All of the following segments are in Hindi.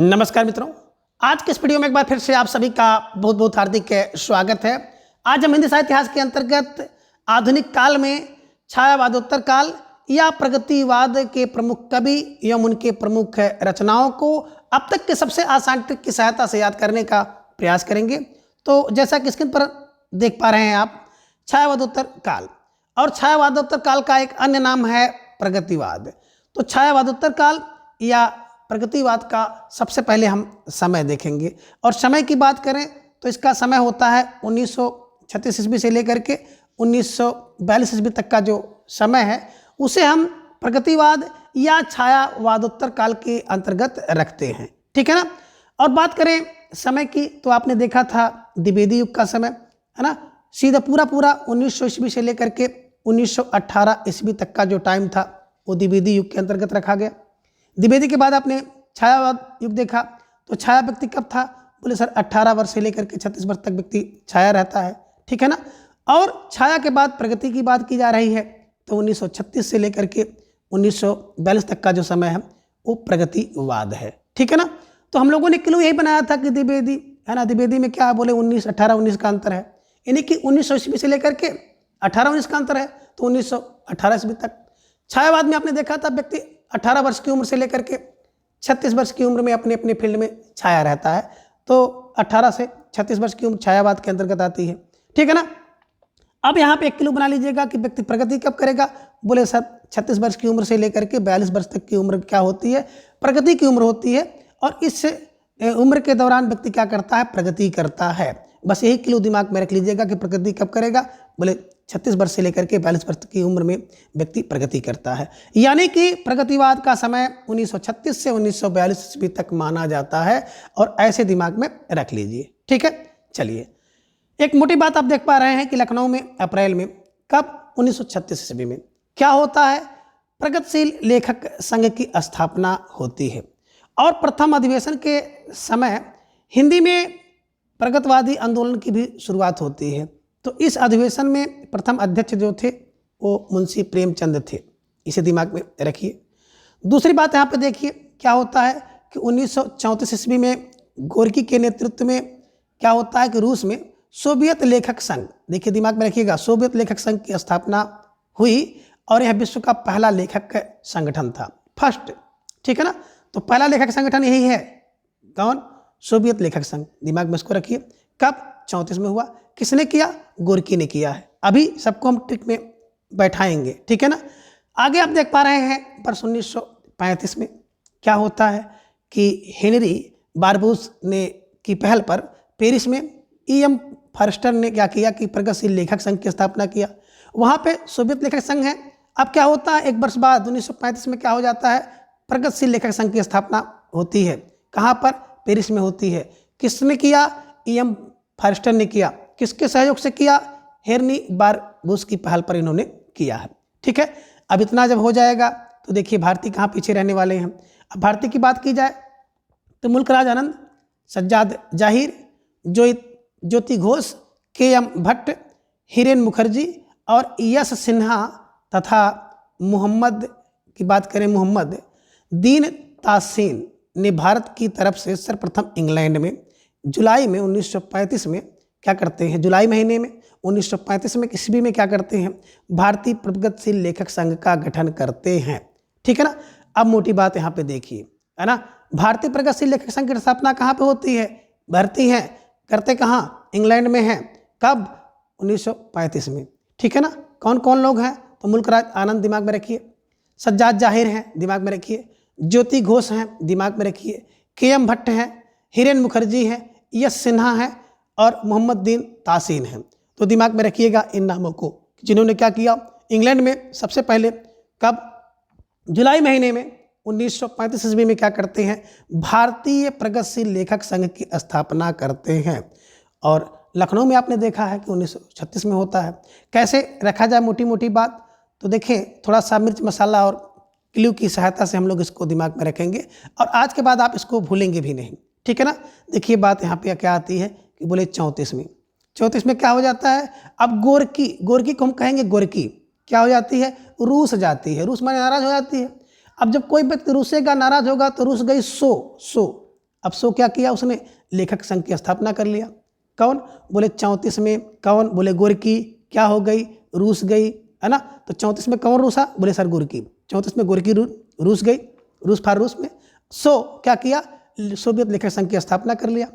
नमस्कार मित्रों, आज के इस वीडियो में एक बार फिर से आप सभी का बहुत बहुत हार्दिक स्वागत है। आज हम हिंदी साहित्य इतिहास के अंतर्गत आधुनिक काल में छायावादोत्तर काल या प्रगतिवाद के प्रमुख कवि एवं उनके प्रमुख रचनाओं को अब तक के सबसे आसान ट्रिक की सहायता से याद करने का प्रयास करेंगे। तो जैसा कि स्क्रीन पर देख पा रहे हैं आप, छायावादोत्तर काल और छायावादोत्तर काल का एक अन्य नाम है प्रगतिवाद। तो छायावादोत्तर काल या प्रगतिवाद का सबसे पहले हम समय देखेंगे और समय की बात करें तो इसका समय होता है 1936 ईस्वी से लेकर के 1942 ईस्वी तक का जो समय है उसे हम प्रगतिवाद या छायावादोत्तर काल के अंतर्गत रखते हैं। ठीक है ना। और बात करें समय की तो आपने देखा था द्विवेदी युग का समय, है ना। सीधा पूरा 1900 ईस्वी से लेकर के 1918 ईस्वी तक का जो टाइम था वो द्विवेदी युग के अंतर्गत रखा गया। द्विवेदी के बाद आपने छायावाद युग देखा तो छाया व्यक्ति कब था, बोले सर 18 वर्ष से लेकर के 36 वर्ष तक व्यक्ति छाया रहता है। ठीक है ना। और छाया के बाद प्रगति की बात की जा रही है तो 1936 से लेकर के 1942 तक का जो समय है वो प्रगतिवाद है। ठीक है ना। तो हम लोगों ने क्लू यही बनाया था कि द्विवेदी, है ना, द्विवेदी में क्या बोले 18-19 का अंतर है, यानी कि 1900 ईस्वी से लेकर के 18-19 का अंतर है तो 1918 ईस्वी तक। छायावाद में आपने देखा था व्यक्ति 18 वर्ष की उम्र से लेकर के 36 वर्ष की उम्र में अपने अपने फील्ड में छाया रहता है, तो 18 से 36 वर्ष की उम्र छायावाद के अंतर्गत आती है। ठीक है ना। अब यहाँ पे एक क्लू बना लीजिएगा कि व्यक्ति प्रगति कब करेगा, बोले सर 36 वर्ष की उम्र से लेकर के 42 वर्ष तक की उम्र क्या होती है, प्रगति की उम्र होती है। और इस उम्र के दौरान व्यक्ति क्या करता है, प्रगति करता है। बस यही क्लू दिमाग में रख लीजिएगा कि प्रगति कब करेगा, बोले 36 वर्ष से लेकर के 42 वर्ष की उम्र में व्यक्ति प्रगति करता है। यानी कि प्रगतिवाद का समय 1936 से 1942 ईस्वी तक माना जाता है और ऐसे दिमाग में रख लीजिए। ठीक है। चलिए, एक मोटी बात आप देख पा रहे हैं कि लखनऊ में अप्रैल में कब 1936 ईस्वी में क्या होता है, प्रगतिशील लेखक संघ की स्थापना होती है और प्रथम अधिवेशन के समय हिंदी में प्रगतिवादी आंदोलन की भी शुरुआत होती है। तो इस अधिवेशन में प्रथम अध्यक्ष जो थे वो मुंशी प्रेमचंद थे, इसे दिमाग में रखिए। दूसरी बात यहाँ पे देखिए क्या होता है कि 1934 ईस्वी में गोरकी के नेतृत्व में क्या होता है कि रूस में सोवियत लेखक संघ, देखिए दिमाग में रखिएगा, सोवियत लेखक संघ की स्थापना हुई और यह विश्व का पहला लेखक संगठन था, फर्स्ट। ठीक है ना। तो पहला लेखक संगठन यही है, कौन, सोवियत लेखक संघ। दिमाग में इसको रखिए। कब, 34 में हुआ। किसने किया, गोरकी ने किया है। अभी सबको हम ट्रिक में बैठाएंगे। ठीक है ना। आगे आप देख पा रहे हैं वर्ष 1935 में क्या होता है कि हेनरी बारबूस ने की पहल पर पेरिस में E.M. फॉरेस्टर ने क्या किया कि प्रगतिशील लेखक संघ की स्थापना किया। वहाँ पे सोवियत लेखक संघ है। अब क्या होता है, एक वर्ष बाद 1935 में क्या हो जाता है, प्रगतिशील लेखक संघ की स्थापना होती है। कहाँ पर, पेरिस में होती है। किसने किया, E.M. फॉरेस्टर ने किया। किसके सहयोग से किया, हेनरी बारबूस की पहल पर इन्होंने किया है। ठीक है। अब इतना जब हो जाएगा तो देखिए भारतीय कहाँ पीछे रहने वाले हैं। अब भारतीय की बात की जाए तो मुल्कराज आनंद, सज्जाद जाहिर, ज्योति घोष, K.M. भट्ट, हिरेन मुखर्जी और यश सिन्हा तथा मोहम्मद की बात करें, मोहम्मद दीन तासीन ने भारत की तरफ से सर्वप्रथम इंग्लैंड में जुलाई में 1935 में क्या करते हैं, जुलाई महीने में 1935 में ईस्वी में क्या करते हैं, भारतीय प्रगतिशील लेखक संघ का गठन करते हैं। ठीक है ना। अब मोटी बात यहाँ पे देखिए, है ना, भारतीय प्रगतिशील लेखक संघ की स्थापना कहाँ पे होती है, भर्ती है, करते कहाँ, इंग्लैंड में है। कब, 1935 में। ठीक है ना। कौन कौन लोग हैं, तो मुल्कराज आनंद दिमाग में रखिए, सज्जाद जाहिर हैं दिमाग में रखिए, ज्योति घोष हैं दिमाग में रखिए, K.M. भट्ट हैं, हिरेन मुखर्जी हैं, यश सिन्हा हैं और मोहम्मद दीन तासीन हैं। तो दिमाग में रखिएगा इन नामों को, जिन्होंने क्या किया, इंग्लैंड में सबसे पहले कब, जुलाई महीने में 1935 ईस्वी में क्या करते हैं, भारतीय प्रगतिशील लेखक संघ की स्थापना करते हैं। और लखनऊ में आपने देखा है कि 1936 में होता है। कैसे रखा जाए मोटी मोटी बात, तो देखें थोड़ा सा मिर्च मसाला और क्लू की सहायता से हम लोग इसको दिमाग में रखेंगे और आज के बाद आप इसको भूलेंगे भी नहीं। ठीक है ना। देखिए बात यहाँ पे क्या आती है कि बोले 34 में क्या हो जाता है, अब गोरकी को हम कहेंगे गोरकी, क्या हो जाती है, रूस जाती है, रूस माने नाराज हो जाती है। अब जब कोई व्यक्ति रूसेगा, नाराज होगा तो रूस गई सो, अब सो क्या किया उसने, लेखक संघ की स्थापना कर लिया। कौन, बोले 34 में कौन, बोले गोरकी क्या हो गई, रूस गई, है ना। तो 34 में कौन रूसा, बोले सर गोरकी। 34 में गोरकी रूस गई, रूस फार रूस में। सो क्या किया, सोवियत लेखक संघ की स्थापना कर लिया।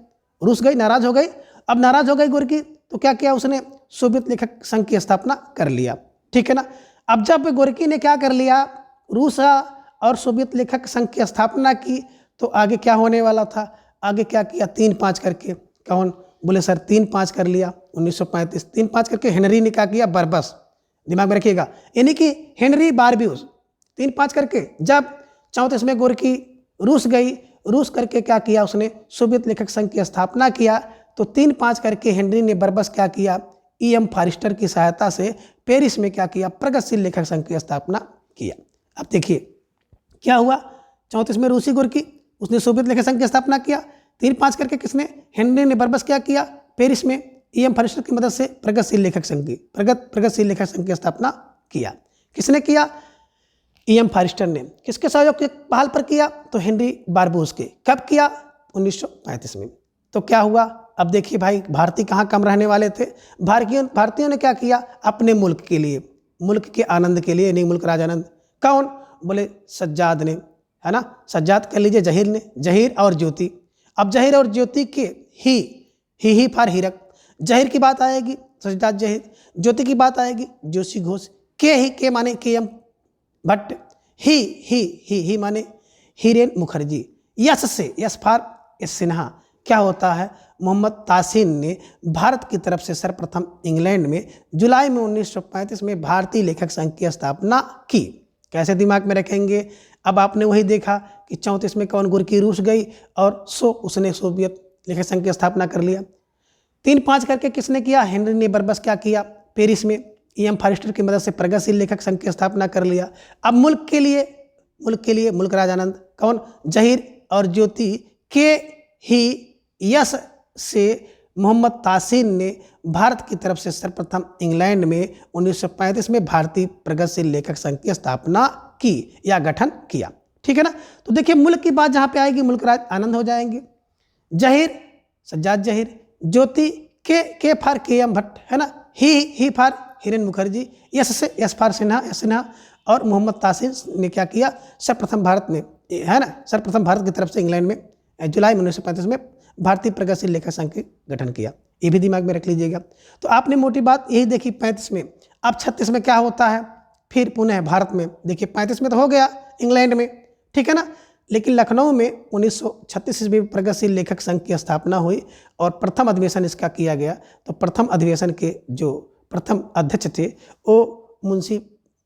रूस गई, नाराज हो गई। अब नाराज हो गई गोरकी, तो क्या किया उसने, सोवियत लेखक संघ की स्थापना कर लिया। ठीक है ना। अब जब गोरकी ने क्या कर लिया, रूसा और सोवियत लेखक संघ की स्थापना की, तो आगे क्या होने वाला था, आगे क्या किया, 3-5 करके। कौन, बोले सर 3-5 कर लिया 1935। 3-5 करके हेनरी ने क्या किया, बरबस, दिमाग में रखिएगा, यानी कि हेनरी बारब्यूज। 3-5 करके जब 34 में गोरकी रूस गई, रूस करके क्या किया उसने, सोवियत लेखक संघ की स्थापना किया। तो 3-5 करके हेनरी ने बरबस क्या किया, E.M. फॉरेस्टर की सहायता से पेरिस में क्या किया, प्रगतिशील लेखक संघ की स्थापना किया। अब देखिए क्या हुआ, 34 में रूसी गोरकी, उसने सोवियत लेखक संघ की स्थापना किया। 3-5 करके किसने, हेनरी ने बरबस क्या किया, पेरिस में E.M. फॉरेस्टर की मदद से प्रगतिशील लेखक संघ की प्रगतिशील लेखक संघ की स्थापना किया। किसने किया, E.M. फॉरेस्टर ने। किसके सहयोग के पहल पर किया, तो हेनरी बारबूज के। कब किया, 1935 में। तो क्या हुआ, अब देखिए भाई, भारतीय कहाँ कम रहने वाले थे। भारतीयों ने क्या किया, अपने मुल्क के लिए, मुल्क के आनंद के लिए, नहीं मुल्क राज आनंद। कौन, बोले सज्जाद ने, है ना, सज्जाद कर लीजिए, जहीर ने, जहीर और ज्योति। अब जहीर और ज्योति के ही फॉर हीरक, जहीर की बात आएगी सज्जाद जहीर, ज्योति की बात आएगी जोशी घोष, के माने के.एम. भट्ट, ही माने हीरेन मुखर्जी, यस से यस फॉर एस सिन्हा। क्या होता है, मोहम्मद तासीन ने भारत की तरफ से सर्वप्रथम इंग्लैंड में जुलाई में 1935 में भारतीय लेखक संघ की स्थापना की। कैसे दिमाग में रखेंगे, अब आपने वही देखा कि 34 में कौन, गोरकी रूस गई और उसने सोवियत लेखक संघ की स्थापना कर लिया। 3-5 करके किसने किया, हेनरी ने बरबस क्या किया, पेरिस में E.M. फॉरेस्टर की मदद से प्रगतिशील लेखक संघ की स्थापना कर लिया। अब मुल्क के लिए मुल्क राज आनंद, कौन, जहीर और ज्योति के ही यस से मोहम्मद तासीन ने भारत की तरफ से सर्वप्रथम इंग्लैंड में 1935 में भारतीय प्रगतिशील लेखक संघ की स्थापना की या गठन किया। ठीक है ना। तो देखिए मुल्क की बात जहाँ पे आएगी, मुल्क राज आनंद हो जाएंगे। जहीर सज्जाद जहीर, ज्योति के फॉर के.एम. भट्ट, है ना, ही फॉर हीरेन मुखर्जी, यस से यस फॉर सिन्हा और मोहम्मद तासीन ने क्या किया, सर्वप्रथम भारत में, है ना, सर्वप्रथम भारत की तरफ से इंग्लैंड में जुलाई 1935 में भारतीय प्रगतिशील लेखक संघ के गठन किया। ये भी दिमाग में रख लीजिएगा। तो आपने मोटी बात यही देखी 35 में। अब 36 में क्या होता है, फिर पुनः भारत में। देखिए 35 में तो हो गया इंग्लैंड में, ठीक है ना, लेकिन लखनऊ में 1936 ईस्वी में प्रगतिशील लेखक संघ की स्थापना हुई और प्रथम अधिवेशन इसका किया गया। तो प्रथम अधिवेशन के जो प्रथम अध्यक्ष थे वो मुंशी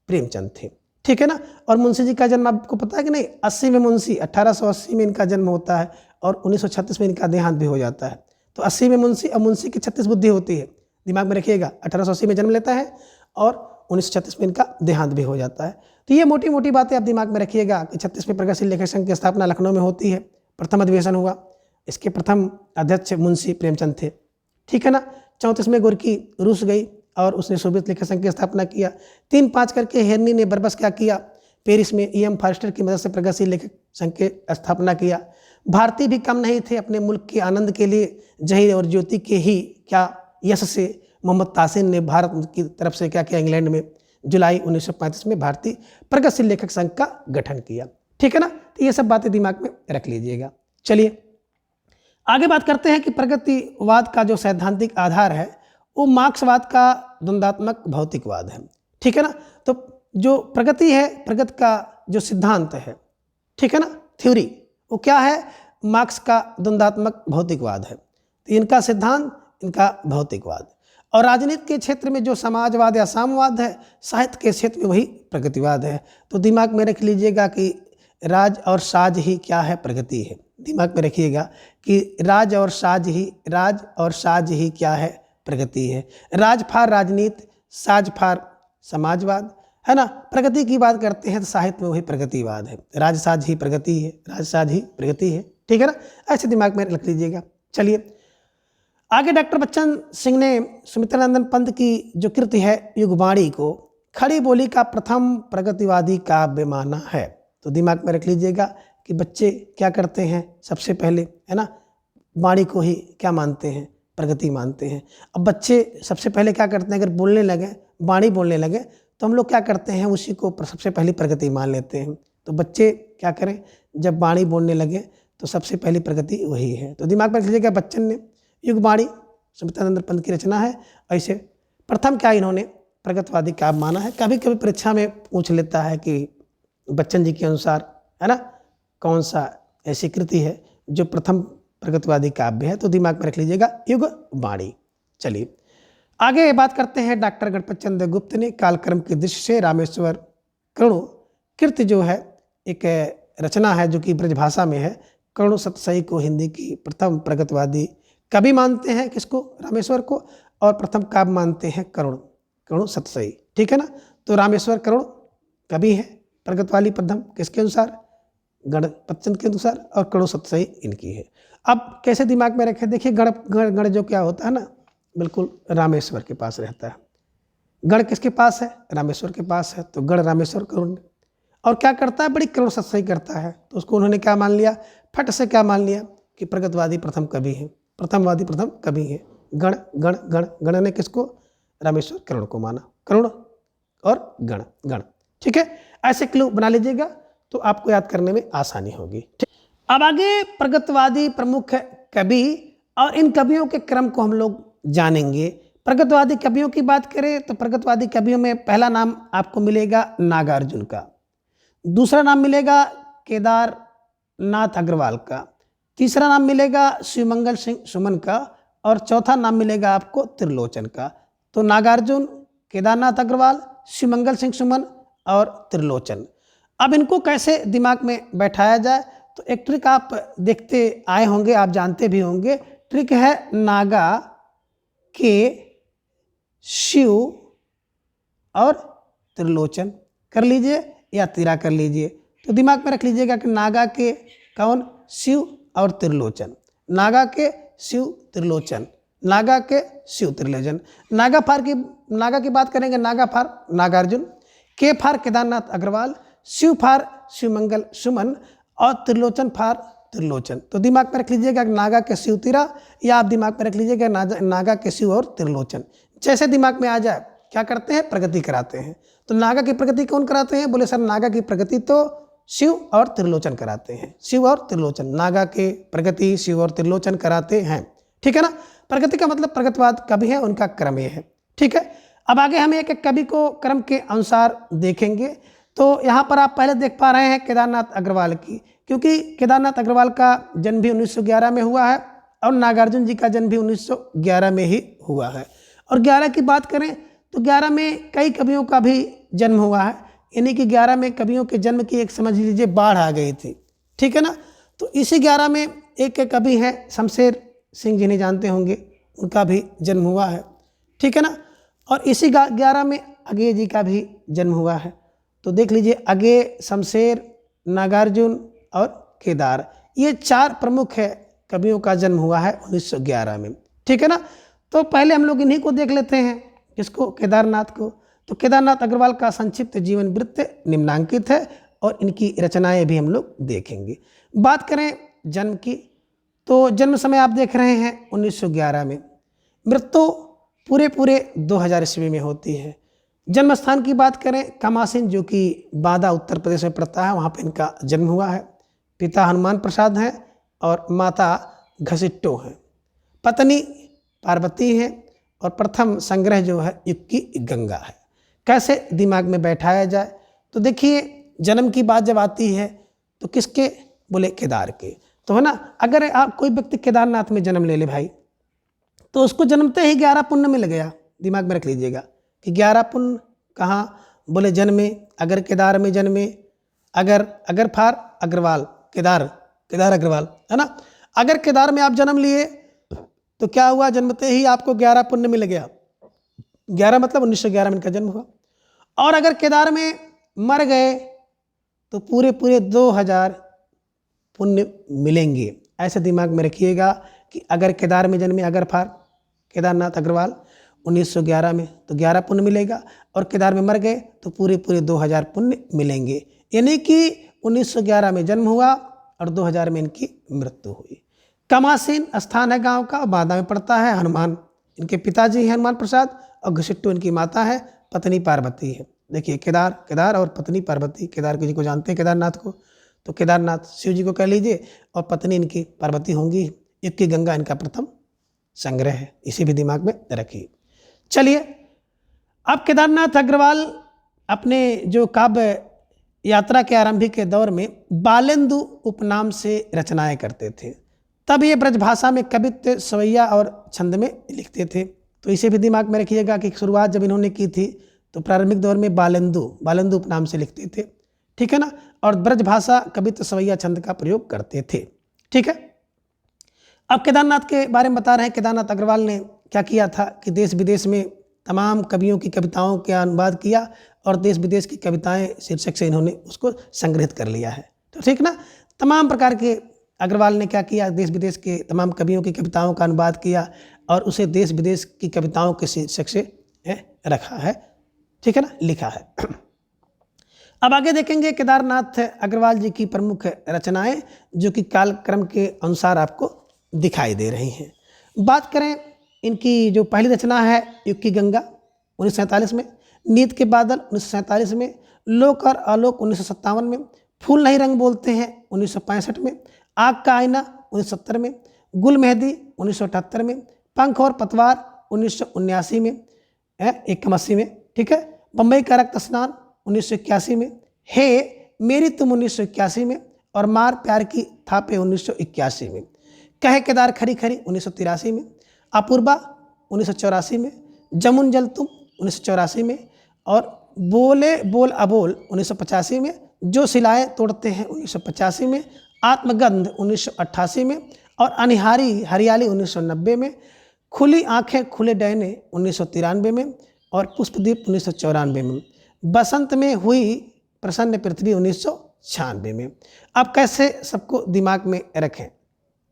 प्रेमचंद थे। ठीक है ना। और मुंशी जी का जन्म आपको पता है कि नहीं, 80 में मुंशी, 1880 में इनका जन्म होता है और 1936 में इनका देहांत भी हो जाता है। तो 80 में मुंशी और मुंशी की 36 बुद्धि होती है, दिमाग में रखिएगा। 1880 में जन्म लेता है और 1936 में इनका देहांत भी हो जाता है। तो ये मोटी मोटी बातें आप दिमाग में रखिएगा कि 36 में प्रगतिशील लेखक संघ की स्थापना लखनऊ में होती है, प्रथम अधिवेशन हुआ, इसके प्रथम अध्यक्ष मुंशी प्रेमचंद थे। ठीक है ना। 34 में गोरकी रूस गई और उसने सोवियत लेखक संघ की स्थापना किया। 3-5 करके हेनरी ने बरबस क्या किया, पेरिस में E.M. फॉरेस्टर की मदद से प्रगतिशील लेखक संघ की स्थापना किया। भारतीय भी कम नहीं थे अपने मुल्क के आनंद के लिए, जहीर और ज्योति के ही क्या यश से मोहम्मद तासीन ने भारत की तरफ से क्या किया, इंग्लैंड में जुलाई 1935 में भारतीय प्रगतिशील लेखक संघ का गठन किया। ठीक है ना। तो ये सब बातें दिमाग में रख लीजिएगा। चलिए आगे बात करते हैं कि प्रगतिवाद का जो सैद्धांतिक आधार है वो मार्क्सवाद का द्वंद्वात्मक भौतिकवाद है। ठीक है ना। तो जो प्रगति है, प्रगति का जो सिद्धांत है, ठीक है ना, थ्योरी, वो क्या है, मार्क्स का द्वंद्वात्मक भौतिकवाद है। तो इनका सिद्धांत, इनका भौतिकवाद। और राजनीति के क्षेत्र में जो समाजवाद या साम्यवाद है, साहित्य के क्षेत्र में वही प्रगतिवाद है। तो दिमाग में रख लीजिएगा कि राज और साज ही क्या है, प्रगति है। दिमाग में रखिएगा कि राज और साज ही क्या है, प्रगति है। राज फार राजनीति, साज फार समाजवाद, है ना। प्रगति की बात करते हैं तो साहित्य में वही प्रगतिवाद है। राज साज ही प्रगति है, राज साज ही प्रगति है। ठीक है ना, ऐसे दिमाग में रख लीजिएगा। चलिए आगे डॉक्टर बच्चन सिंह ने सुमित्रानंदन पंत की जो कृति है युगवाणी को खड़ी बोली का प्रथम प्रगतिवादी काव्य माना है। तो दिमाग में रख लीजिएगा कि बच्चे क्या करते हैं सबसे पहले, है ना, वाणी को ही क्या मानते हैं, प्रगति मानते हैं। अब बच्चे सबसे पहले क्या करते हैं, अगर बोलने लगे, वाणी बोलने लगे, तो हम लोग क्या करते हैं, उसी को सबसे पहली प्रगति मान लेते हैं। तो बच्चे क्या करें, जब वाणी बोलने लगे तो सबसे पहली प्रगति वही है। तो दिमाग में लीजिएगा, बच्चन ने युग वाणी सवितानंद पंत की रचना है। ऐसे प्रथम क्या इन्होंने प्रगतवादी काव्य माना है। कभी कभी परीक्षा में पूछ लेता है कि बच्चन जी के अनुसार, है ना, कौन सा ऐसी कृति है जो प्रथम प्रगतवादी काव्य है। तो दिमाग में रख लीजिएगा युग वाणी। चलिए आगे बात करते हैं। डॉक्टर गणपत चंद्र गुप्त ने कालक्रम की दृष्टि से रामेश्वर करुण कृति जो है एक रचना है जो कि ब्रजभाषा में है। करुण सतसई को हिंदी की प्रथम प्रगतवादी कवि मानते हैं, किसको, रामेश्वर को, और प्रथम काव्य मानते हैं करुण सतसई, ठीक है ना। तो रामेश्वर करुण कवि है, प्रगतवादी प्रथम किसके अनुसार, गणपत चंद्र के अनुसार, और करुण सतसई इनकी है। अब कैसे दिमाग में रखें, देखिए गण जो क्या होता है ना, बिल्कुल रामेश्वर के पास रहता है। गण किसके पास है, रामेश्वर के पास है। तो गण रामेश्वर करुण, और क्या करता है, बड़ी करुण सतसई करता है। तो उसको उन्होंने क्या मान लिया, फट से क्या मान लिया कि प्रगतवादी प्रथम कवि है, प्रथमवादी प्रथम कवि है। गण गण गण गण ने किसको, रामेश्वर करुण को माना, करुण और गण, ठीक है। ऐसे क्लू बना लीजिएगा तो आपको याद करने में आसानी होगी। अब आगे प्रगतवादी प्रमुख कवि और इन कवियों के क्रम को हम लोग जानेंगे। प्रगतवादी कवियों की बात करें तो प्रगतवादी कवियों में पहला नाम आपको मिलेगा नागार्जुन का, दूसरा नाम मिलेगा केदारनाथ अग्रवाल का, तीसरा नाम मिलेगा शिवमंगल सिंह सुमन का, और चौथा नाम मिलेगा आपको त्रिलोचन का। तो नागार्जुन, केदारनाथ अग्रवाल, शिवमंगल सिंह सुमन और त्रिलोचन। अब इनको कैसे दिमाग में बैठाया जाए, तो एक ट्रिक आप देखते आए होंगे, आप जानते भी होंगे। ट्रिक है नागा के शिव और त्रिलोचन कर लीजिए या तिरा कर लीजिए। तो दिमाग में रख लीजिएगा कि नागा के कौन, शिव और त्रिलोचन, नागा के शिव त्रिलोचन, नागा के शिव त्रिलोचन। नागा की बात करेंगे, नागा फार नागार्जुन, के फार केदारनाथ अग्रवाल, शिव फार शिवमंगल सुमन और त्रिलोचन फार त्रिलोचन। तो दिमाग में रख लीजिएगा नागा के शिव तिरा, या आप दिमाग में रख लीजिएगा नागा के शिव और त्रिलोचन। जैसे दिमाग में आ जाए क्या करते हैं, प्रगति कराते हैं। तो नागा की प्रगति कौन कराते हैं, बोले सर नागा की प्रगति तो शिव और त्रिलोचन कराते हैं, शिव और त्रिलोचन, नागा के प्रगति शिव और त्रिलोचन कराते हैं, ठीक है ना। प्रगति का मतलब प्रगतवाद कवि है, उनका क्रम ये है, ठीक है। अब आगे हम एक कवि को क्रम के अनुसार देखेंगे। तो यहाँ पर आप पहले देख पा रहे हैं केदारनाथ अग्रवाल की, क्योंकि केदारनाथ अग्रवाल का जन्म भी 1911 में हुआ है और नागार्जुन जी का जन्म भी 1911 में ही हुआ है। और 11 की बात करें तो 11 में कई कवियों का भी जन्म हुआ है, यानी कि 11 में कवियों के जन्म की एक समझ लीजिए बाढ़ आ गई थी, ठीक है ना। तो इसी 11 में एक कवि हैं शमशेर सिंह, जिन्हें जानते होंगे, उनका भी जन्म हुआ है, ठीक है ना। और इसी 11 में अगेय जी का भी जन्म हुआ है। तो देख लीजिए, अगेय, शमशेर, नागार्जुन और केदार, ये 4 प्रमुख है कवियों का जन्म हुआ है 1911 में, ठीक है ना। तो पहले हम लोग इन्हीं को देख लेते हैं, किसको, केदारनाथ को। तो केदारनाथ अग्रवाल का संक्षिप्त जीवन वृत्त निम्नांकित है और इनकी रचनाएं भी हम लोग देखेंगे। बात करें जन्म की, तो जन्म समय आप देख रहे हैं 1911 में, मृत्यु पूरे 2000 ईस्वी में होती है। जन्म स्थान की बात करें, कामासीन, जो कि बांदा उत्तर प्रदेश में पड़ता है, वहाँ पे इनका जन्म हुआ है। पिता हनुमान प्रसाद हैं और माता घसिट्टो हैं। पत्नी पार्वती हैं और प्रथम संग्रह जो है युग की गंगा है। कैसे दिमाग में बैठाया जाए, तो देखिए जन्म की बात जब आती है तो किसके, बोले केदार के। तो है ना, अगर आप कोई व्यक्ति केदारनाथ में जन्म ले ले भाई, तो उसको जन्मते ही 11 पुण्य मिल गया। दिमाग में रख लीजिएगा कि 11 पुण्य कहाँ, बोले जन्मे, अगर केदार में जन्मे, अगर फार अग्रवाल, केदार अग्रवाल, है ना। अगर केदार में आप जन्म लिए तो क्या हुआ, जन्मते ही आपको 11 पुण्य मिल गया। 11 मतलब 1911 में इनका जन्म हुआ। और अगर केदार में मर गए तो पूरे 2000 पुण्य मिलेंगे। ऐसे दिमाग में रखिएगा कि अगर केदार में जन्मे, अगर फार केदारनाथ अग्रवाल 1911 में, तो 11 पुण्य मिलेगा, और केदार में मर गए तो पूरे 2000 पुण्य मिलेंगे। यानी कि 1911 में जन्म हुआ, और 2000 में इनकी मृत्यु हुई। कमासीन स्थान है गांव का, बांदा में पड़ता है। हनुमान इनके पिताजी हैं हनुमान प्रसाद, और घुसिट्टू इनकी माता है, पत्नी पार्वती है। देखिए केदार और पत्नी पार्वती, केदार जी को जानते हैं केदारनाथ को, तो केदारनाथ शिव जी को कह लीजिए, और पत्नी इनकी पार्वती होंगी। युग की गंगा इनका प्रथम संग्रह है, इसी भी दिमाग में रखिए। चलिए अब केदारनाथ अग्रवाल अपने जो काव्य यात्रा के आरंभिक के दौर में बालेंदु उपनाम से रचनाएं करते थे। तब ये ब्रजभाषा में कवित्व, सवैया और छंद में लिखते थे। तो इसे भी दिमाग में रखिएगा कि शुरुआत जब इन्होंने की थी तो प्रारंभिक दौर में बालेंदु उपनाम से लिखते थे, ठीक है ना, और ब्रजभाषा, कवित्व, सवैया, छंद का प्रयोग करते थे, ठीक है। अब केदारनाथ के बारे में बता रहे हैं। केदारनाथ अग्रवाल ने क्या किया था कि देश विदेश में तमाम कवियों की कविताओं के अनुवाद किया, और देश विदेश की कविताएं शीर्षक से इन्होंने उसको संग्रहित कर लिया है। तो ठीक ना, तमाम प्रकार के अग्रवाल ने क्या किया, देश विदेश के तमाम कवियों की कविताओं का अनुवाद किया और उसे देश विदेश की कविताओं के शीर्षक से रखा है, ठीक है ना, लिखा है। अब आगे देखेंगे केदारनाथ अग्रवाल जी की प्रमुख रचनाएं जो कि कालक्रम के अनुसार आपको दिखाई दे रही हैं। बात करें इनकी जो पहली रचना है युग की गंगा 1947 में, नीत के बादल 1947 में, लोक और आलोक 1957 में, फूल नहीं रंग बोलते हैं 1965 में, आग का आईना 1970 में, गुल मेहंदी 1978 में, पंख और पतवार 1979 में, 81 में, ठीक है, बम्बई का रक्त स्नान 1981 में, हे मेरी तुम 1981 में, और मार प्यार की थापे 1981 में, कहे केदार खरी खरी 1983 में, अपूर्वा 1984 में, जमुन जल तुम 1984 में, और बोले बोल अबोल 1985 में, जो सिलाए तोड़ते हैं 1985 में, आत्मगंध 1988 में, और अनिहारी हरियाली 1990 में, खुली आंखें खुले डैने 1993 में, और पुष्पदीप 1994 में, बसंत में हुई प्रसन्न पृथ्वी 1996 में। अब कैसे सबको दिमाग में रखें,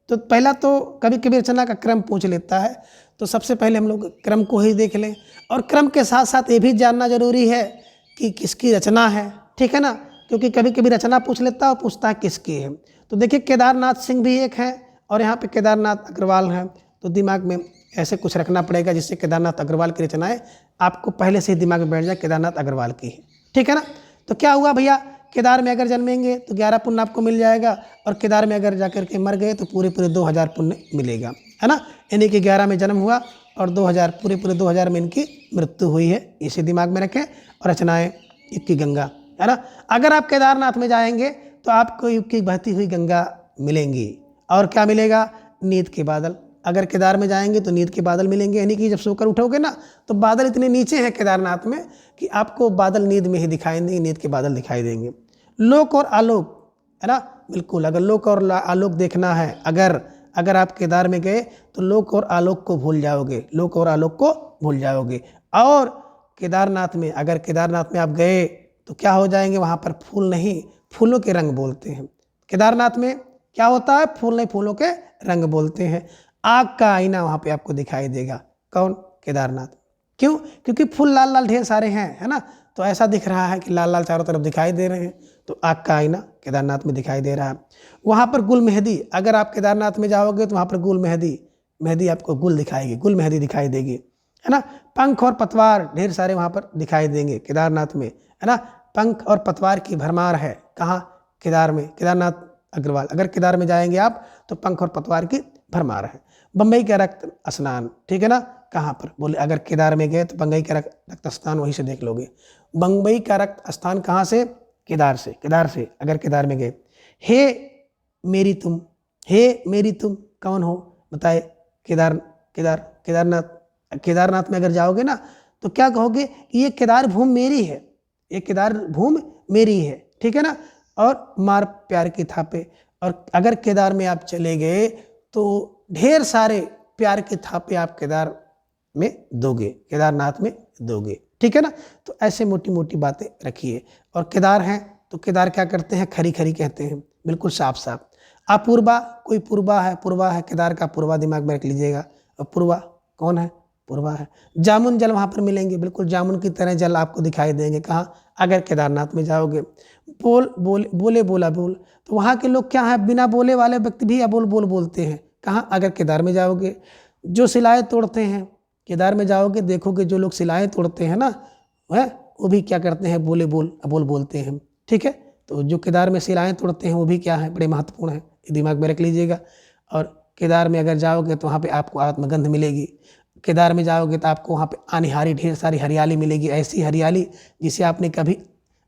तो पहला तो कभी कभी रचना का क्रम पूछ लेता है, तो सबसे पहले हम लोग क्रम को ही देख लें, और क्रम के साथ साथ ये भी जानना जरूरी है कि किसकी रचना है, ठीक है ना, क्योंकि कभी कभी रचना पूछ लेता है और पूछता है किसकी है। तो देखिए केदारनाथ सिंह भी एक है और यहाँ पे केदारनाथ अग्रवाल हैं, तो दिमाग में ऐसे कुछ रखना पड़ेगा जिससे केदारनाथ अग्रवाल की रचनाएं आपको पहले से ही दिमाग में बैठ जाए केदारनाथ अग्रवाल की है, ठीक है ना। तो क्या हुआ भैया, केदार में अगर जन्मेंगे तो 11 पुण्य आपको मिल जाएगा, और केदार में अगर जाकर के मर गए तो पूरे 2000 पुण्य मिलेगा, है ना। यानी कि 11 में जन्म हुआ और 2000 पूरे 2000 में इनकी मृत्यु हुई है, इसे दिमाग में रखें। और रचनाएं युग की गंगा, है ना। अगर आप केदारनाथ में जाएंगे तो आपको युग की बहती हुई गंगा मिलेंगी, और क्या मिलेगा, नींद के बादल। अगर केदार में जाएंगे तो नींद के बादल मिलेंगे, यानी कि जब सोकर उठोगे ना तो बादल इतने नीचे हैं केदारनाथ में कि आपको बादल नींद में ही दिखाई देंगे, नींद के बादल दिखाई देंगे। लोक और आलोक, है ना, बिल्कुल। अगर लोक और आलोक देखना है, अगर आप केदार में गए तो लोक और आलोक को भूल जाओगे, लोक और आलोक को भूल जाओगे। और केदारनाथ में, अगर केदारनाथ में आप गए तो क्या हो जाएंगे, वहाँ पर फूल नहीं फूलों के रंग बोलते हैं। केदारनाथ में क्या होता है, फूल नहीं फूलों के रंग बोलते हैं। आग का आईना वहाँ पे आपको दिखाई देगा, कौन, केदारनाथ। क्यों, क्योंकि फूल लाल लाल ढेर सारे हैं, है ना, तो ऐसा दिख रहा है कि लाल लाल चारों तरफ दिखाई दे रहे हैं, तो आग का आईना केदारनाथ में दिखाई दे रहा है। वहाँ पर गुल मेहंदी, अगर आप केदारनाथ में जाओगे तो वहाँ पर गुल मेहंदी आपको गुल दिखाएगी, गुल मेहंदी दिखाई देगी, है ना। पंख और पतवार ढेर सारे वहाँ पर दिखाई देंगे केदारनाथ में, है ना। पंख और पतवार की भरमार है, कहाँ, केदार में, केदारनाथ अग्रवाल। अगर केदार में जाएंगे आप तो पंख और पतवार की भरमार है। बम्बई का रक्त स्नान, ठीक है ना, कहाँ पर, बोले अगर केदार में गए तो बम्बई का रक्त स्नान वहीं से देख लोगे। बम्बई का रक्त स्नान कहाँ से, केदार से अगर केदार में गए। हे मेरी तुम, हे मेरी तुम कौन हो बताए, केदारनाथ में अगर जाओगे ना तो क्या कहोगे कि ये केदार भूमि मेरी है, ये केदार भूमि मेरी है, ठीक है ना। और मार प्यार की थापे, और अगर केदार में आप चले गए तो ढेर सारे प्यार के थापे आप केदार में दोगे, केदारनाथ में दोगे, ठीक है ना। तो ऐसे मोटी मोटी बातें रखिए। और केदार हैं तो केदार क्या करते हैं, खरी खरी कहते हैं, बिल्कुल साफ साफ। अपूर्वा, कोई पूर्वा है केदार का पूर्वा दिमाग में रख लीजिएगा। और पूर्वा कौन है, पूर्वा है। जामुन जल वहाँ पर मिलेंगे, बिल्कुल जामुन की तरह जल आपको दिखाई देंगे। कहाँ? अगर केदारनाथ में जाओगे। बोले बोला बोल, तो वहाँ के लोग क्या है, बिना बोले वाले व्यक्ति भी अबोल बोल बोलते हैं। कहाँ? अगर केदार में जाओगे। जो शिलाएँ तोड़ते हैं, केदार में जाओगे देखोगे जो लोग शिलाएँ तोड़ते हैं ना, है वो भी क्या करते हैं, बोले बोल अबोल बोलते हैं। ठीक है, तो जो केदार में शिलाएँ तोड़ते हैं वो भी क्या है, बड़े महत्वपूर्ण है, ये दिमाग में रख लीजिएगा। और केदार में अगर जाओगे तो वहाँ पे आपको आत्मगंध मिलेगी। केदार में जाओगे तो आपको वहाँ पे अनहारी ढेर सारी हरियाली मिलेगी, ऐसी हरियाली जिसे आपने कभी,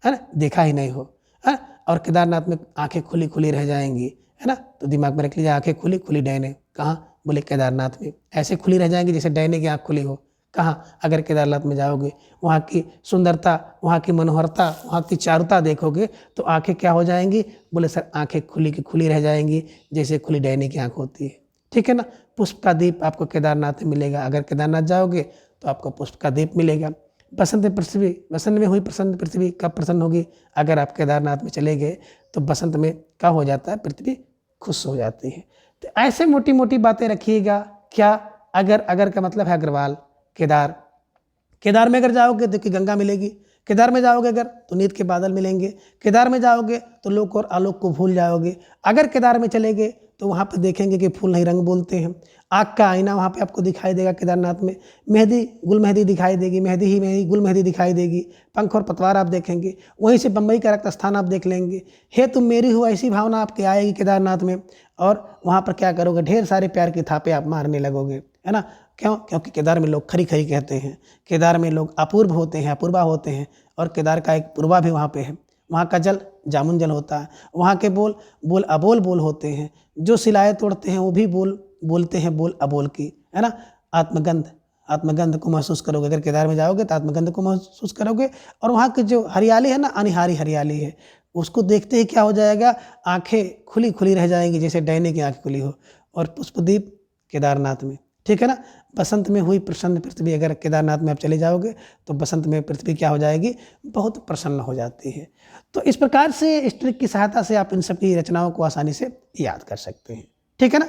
है ना, देखा ही नहीं हो, है। और केदारनाथ में आंखें खुली खुली रह जाएंगी, है ना, तो दिमाग में रख लीजिए, आंखें खुली खुली डैने। कहाँ? बोले केदारनाथ में। ऐसे खुली रह जाएंगी जैसे डैने की आँख खुली हो। कहाँ? अगर केदारनाथ में जाओगे। वहाँ की सुंदरता, वहाँ की मनोहरता, वहाँ की चारुता देखोगे तो आंखें क्या हो जाएंगी? बोले सर आंखें खुली की खुली रह जाएंगी जैसे खुली डैने की आँख होती है। ठीक है ना। पुष्प का दीप आपको केदारनाथ में मिलेगा। अगर केदारनाथ जाओगे तो आपको पुष्प का दीप मिलेगा। बसंत पृथ्वी, बसंत में हुई प्रसन्न पृथ्वी कब प्रसन्न होगी? अगर आप केदारनाथ में चले गए तो बसंत में क्या हो जाता है? पृथ्वी खुश हो जाती है। तो ऐसे मोटी मोटी बातें रखिएगा। क्या? अगर का मतलब है अग्रवाल। केदार में अगर जाओगे तो कि गंगा मिलेगी। केदार में जाओगे अगर तो नींद के बादल मिलेंगे। केदार में जाओगे तो लोक और आलोक को भूल जाओगे। अगर केदार में चले गए तो वहाँ पर देखेंगे कि फूल नहीं रंग बोलते हैं। आग का आईना वहाँ पे आपको दिखाई देगा केदारनाथ में। मेहंदी गुल मेहंदी दिखाई देगी, मेहंदी ही मेहंदी गुल मेहंदी दिखाई देगी। पंख और पतवार आप देखेंगे। वहीं से बम्बई का रक्त स्थान आप देख लेंगे। हे तुम मेरी हो, ऐसी भावना आपके आएगी केदारनाथ में। और वहाँ पर क्या करोगे? ढेर सारे प्यार की थापे आप मारने लगोगे, है ना। क्यों? क्योंकि केदार में लोग खरी खरी कहते हैं। केदार में लोग अपूर्व होते हैं, अपूर्वा होते हैं। और केदार का एक पूर्वा भी वहाँ पे है। वहाँ का जल जामुन जल होता है। वहाँ के बोल अबोल बोल होते हैं। जो शिलाएँ तोड़ते हैं वो भी बोलते हैं बोल अबोल की, है ना। आत्मगंध को महसूस करोगे। अगर केदार में जाओगे तो आत्मगंध को महसूस करोगे। और वहाँ की जो हरियाली है ना, अनहारी हरियाली है, उसको देखते ही क्या हो जाएगा? आंखें खुली खुली रह जाएंगी जैसे डैने की आंखें खुली हो। और पुष्पदीप केदारनाथ में। ठीक है ना। बसंत में हुई प्रसन्न पृथ्वी, अगर केदारनाथ में आप चले जाओगे तो बसंत में पृथ्वी क्या हो जाएगी? बहुत प्रसन्न हो जाती है। तो इस प्रकार से इस ट्रिक की सहायता से आप इन सब की रचनाओं को आसानी से याद कर सकते हैं। ठीक है ना।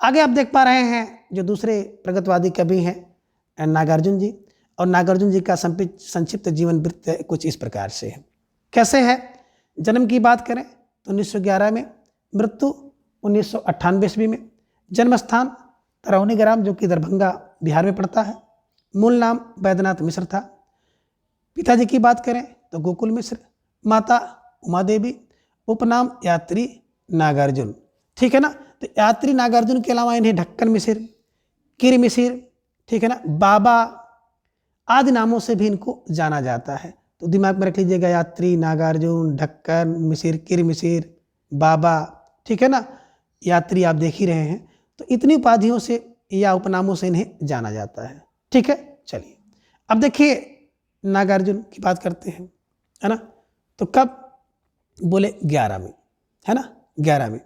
आगे आप देख पा रहे हैं जो दूसरे प्रगतिवादी कवि हैं नागार्जुन जी। और नागार्जुन जी का संक्षिप्त जीवन वृत्त कुछ इस प्रकार से है। कैसे है? जन्म की बात करें तो 1911 में, मृत्यु 1998 ईस्वी में। जन्म स्थान तरौनी ग्राम जो कि दरभंगा बिहार में पड़ता है। मूल नाम बैद्यनाथ मिश्र था। पिताजी की बात करें तो गोकुल मिश्र, माता उमा देवी, उपनाम यात्री नागार्जुन। ठीक है ना। तो यात्री नागार्जुन के अलावा इन्हें ढक्कन मिश्र, किर मिश्र, ठीक है ना, बाबा आदि नामों से भी इनको जाना जाता है। तो दिमाग में रख लीजिएगा, यात्री नागार्जुन, ढक्कन मिश्र, किर मिश्र, बाबा। ठीक है ना। यात्री आप देख ही रहे हैं। तो इतनी उपाधियों से या उपनामों से इन्हें जाना जाता है। ठीक है। चलिए अब देखिए नागार्जुन की बात करते हैं, है ना। तो कब? बोले 11 में, है ना, 11 में।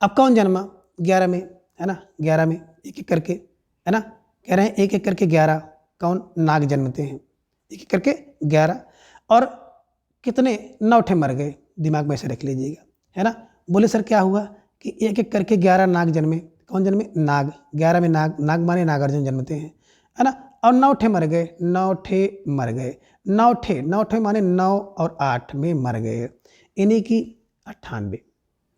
अब कौन जन्मा? 11 में, है ना। 11 में एक एक करके, है ना, कह रहे हैं एक एक करके 11 कौन? नाग जन्मते हैं। एक एक करके 11। और कितने? 9 ठे मर गए। दिमाग में से रख लीजिएगा, है ना। बोले सर क्या हुआ कि एक एक करके 11 नाग जन्मे। कौन जन्मे? नाग। 11 में नाग, नाग माने नागार्जुन जन्मते हैं, है ना। और 9 ठे मर गए। 9 ठे मर गए। 9 ठे माने 9 और 8 में मर गए। इन्हीं की 98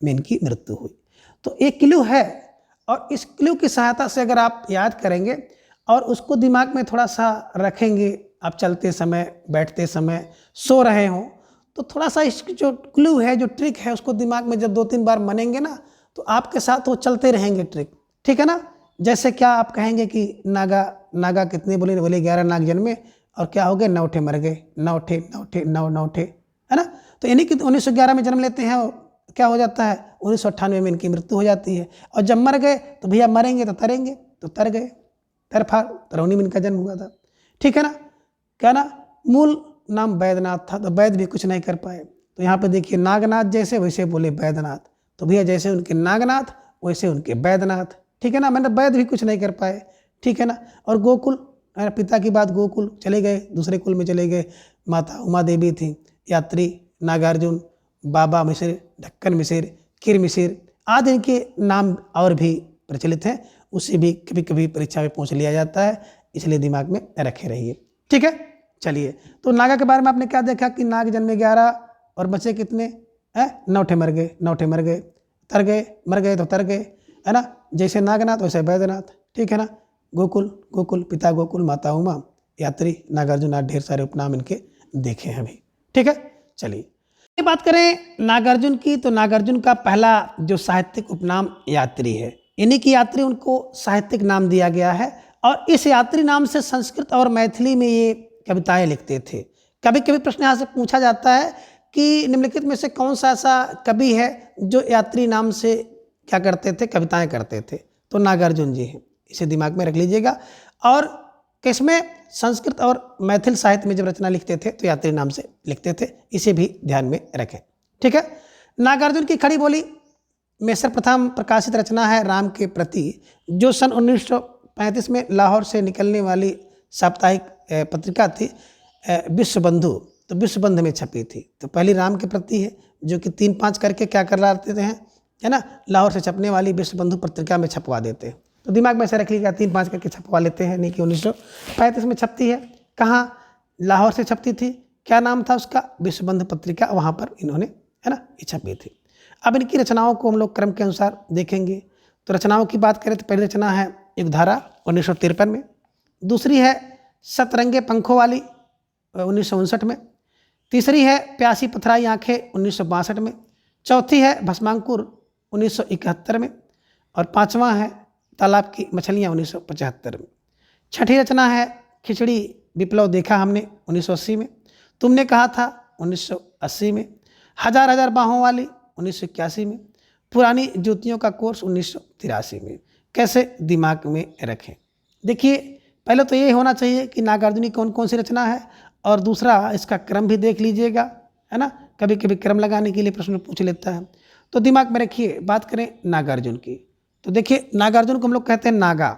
में इनकी मृत्यु हुई। तो एक क्लू है। और इस क्लू की सहायता से अगर आप याद करेंगे और उसको दिमाग में थोड़ा सा रखेंगे, आप चलते समय, बैठते समय, सो रहे हों, तो थोड़ा सा इसकी जो क्लू है, जो ट्रिक है, उसको दिमाग में जब 2-3 बार मनेंगे ना तो आपके साथ वो चलते रहेंगे ट्रिक। ठीक है ना। जैसे क्या आप कहेंगे कि नागा कितने? बोले 11 नाग जन्मे और क्या हो गए? 9 ठे मर गए। 9 ठे 9 ठे 9 9 ठे, है ना। तो इन्हीं की 1911 में जन्म लेते हैं। क्या हो जाता है? 1998 में इनकी मृत्यु हो जाती है। और जब मर गए तो भैया मरेंगे तो तरेंगे, तो तर गए। तरौनी में इनका जन्म हुआ था। ठीक है ना। क्या ना? मूल नाम बैद्यनाथ था। तो वैद्य भी कुछ नहीं कर पाए। तो यहाँ पे देखिए नागनाथ जैसे, वैसे बोले बैद्यनाथ। तो भैया जैसे उनके नागनाथ वैसे उनके बैद्यनाथ। ठीक है ना। मैंने वैद्य भी कुछ नहीं कर पाए। ठीक है ना। और गोकुल, पिता की बात, गोकुल चले गए, दूसरे कुल में चले गए। माता उमा देवी थी। यात्री नागार्जुन, बाबा मिश्र, ढक्कन मिश्र, किर मिश्र आदि इनके नाम और भी प्रचलित हैं। उससे भी कभी कभी परीक्षा में पूछ लिया जाता है। इसलिए दिमाग में रखे रहिए। ठीक है, चलिए। तो नागा के बारे में आपने क्या देखा कि नाग जन्मे 11 और बचे कितने हैं, 9 ठे मर गए, 9 ठे मर गए, तर गए, मर गए तो तर गए, है ना। जैसे नागनाथ वैसे बैद्यनाथ, ठीक है ना। गोकुल, गोकुल पिता गोकुल माता उमा, यात्री नागार्जुन, आज ढेर सारे उपनाम इनके देखे हैं अभी। ठीक है, चलिए। बात करें नागार्जुन की, तो नागार्जुन का पहला जो साहित्यिक उपनाम यात्री है। इन्हीं की यात्री उनको साहित्यिक नाम दिया गया है और इस यात्री नाम से संस्कृत और मैथिली में ये कविताएं लिखते थे। कभी कभी प्रश्न यहाँ से पूछा जाता है कि निम्नलिखित में से कौन सा ऐसा कवि है जो यात्री नाम से क्या करते थे, कविताएं करते थे, तो नागार्जुन जी हैं। इसे दिमाग में रख लीजिएगा। और किसमें, संस्कृत और मैथिल साहित्य में जब रचना लिखते थे तो यात्री नाम से लिखते थे, इसे भी ध्यान में रखें। ठीक है, नागार्जुन की खड़ी बोली में सर्वप्रथम प्रकाशित रचना है राम के प्रति, जो सन 1935 में लाहौर से निकलने वाली साप्ताहिक पत्रिका थी विश्वबंधु, तो विश्वबंधु में छपी थी। तो पहली राम के प्रति है, जो कि 3-5 करके क्या कर लाते हैं, है ना, लाहौर से छपने वाली विश्वबंधु पत्रिका में छपवा देते हैं। तो दिमाग में से रख लीजिएगा, 3-5 करके छपवा लेते हैं, नहीं कि 1935 में छपती है। कहाँ, लाहौर से छपती थी, क्या नाम था उसका, विश्वबंधु पत्रिका, वहाँ पर इन्होंने, है ना, ये छपी थी। अब इनकी रचनाओं को हम लोग क्रम के अनुसार देखेंगे। तो रचनाओं की बात करें तो पहली रचना है युगधारा 1953 में, दूसरी है सतरंगे पंखों वाली 1959 में, तीसरी है प्यासी पथराई आंखें 1962 में, चौथी है भस्मांकुर 1971 में और पांचवा है तालाब की मछलियाँ 1975 में। छठी रचना है खिचड़ी विप्लव देखा हमने 1980 में, तुमने कहा था 1980 में, हजार हजार बाहों वाली 1981 में, पुरानी जूतियों का कोर्स 1983 में। कैसे दिमाग में रखें, देखिए पहले तो ये होना चाहिए कि नागार्जुनी कौन कौन सी रचना है, और दूसरा इसका क्रम भी देख लीजिएगा, है ना। कभी कभी क्रम लगाने के लिए प्रश्न पूछ लेता है, तो दिमाग में रखिए। बात करें नागार्जुन की, तो देखिए नागार्जुन को हम लोग कहते हैं नागा।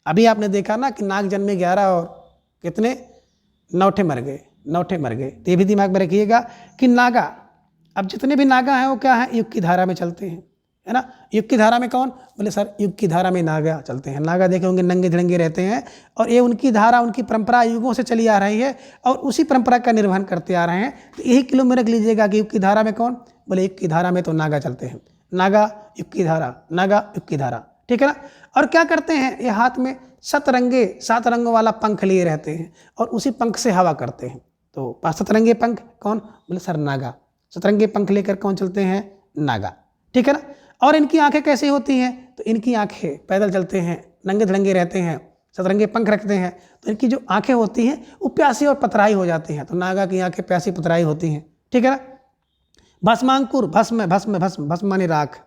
अभी आपने देखा ना कि नाग जन्मे 11 और कितने, 9 ठे मर गए, 9 ठे मर गए। तो ये भी दिमाग में रखिएगा कि नागा, अब जितने भी नागा हैं वो क्या है, युग की धारा में चलते हैं, है ना। युग की धारा में कौन, बोले सर युग की धारा में नागा चलते हैं। नागा देखे होंगे नंगे धड़ंगे रहते हैं, और ये उनकी धारा, उनकी परंपरा युगों से चली आ रही है और उसी परंपरा का निर्वहन करते आ रहे हैं। तो यही किलो में रख लीजिएगा कि युग की धारा में कौन, बोले युग की धारा में तो नागा चलते हैं। नागा युग की धारा, नागा युग की धारा, ठीक है ना। और क्या करते हैं, ये हाथ में 7 रंगों वाला पंख लिए रहते हैं और उसी पंख से हवा करते हैं। तो 7 रंगे पंख कौन, बोले सर नागा। 7 रंगे पंख लेकर कौन चलते हैं, नागा, ठीक है ना। और इनकी आंखें कैसी होती हैं, तो इनकी आंखें पैदल चलते हैं, नंगे धड़ंगे रहते हैं, 7 रंगे पंख रखते हैं, तो इनकी जो आंखें होती हैं वो प्यासी और पथराई हो जाती हैं। तो नागा की आंखें प्यासी पथराई होती हैं, ठीक है ना। भस्मांकुर, भस्म भस्म भस्म, भस्म माने राख,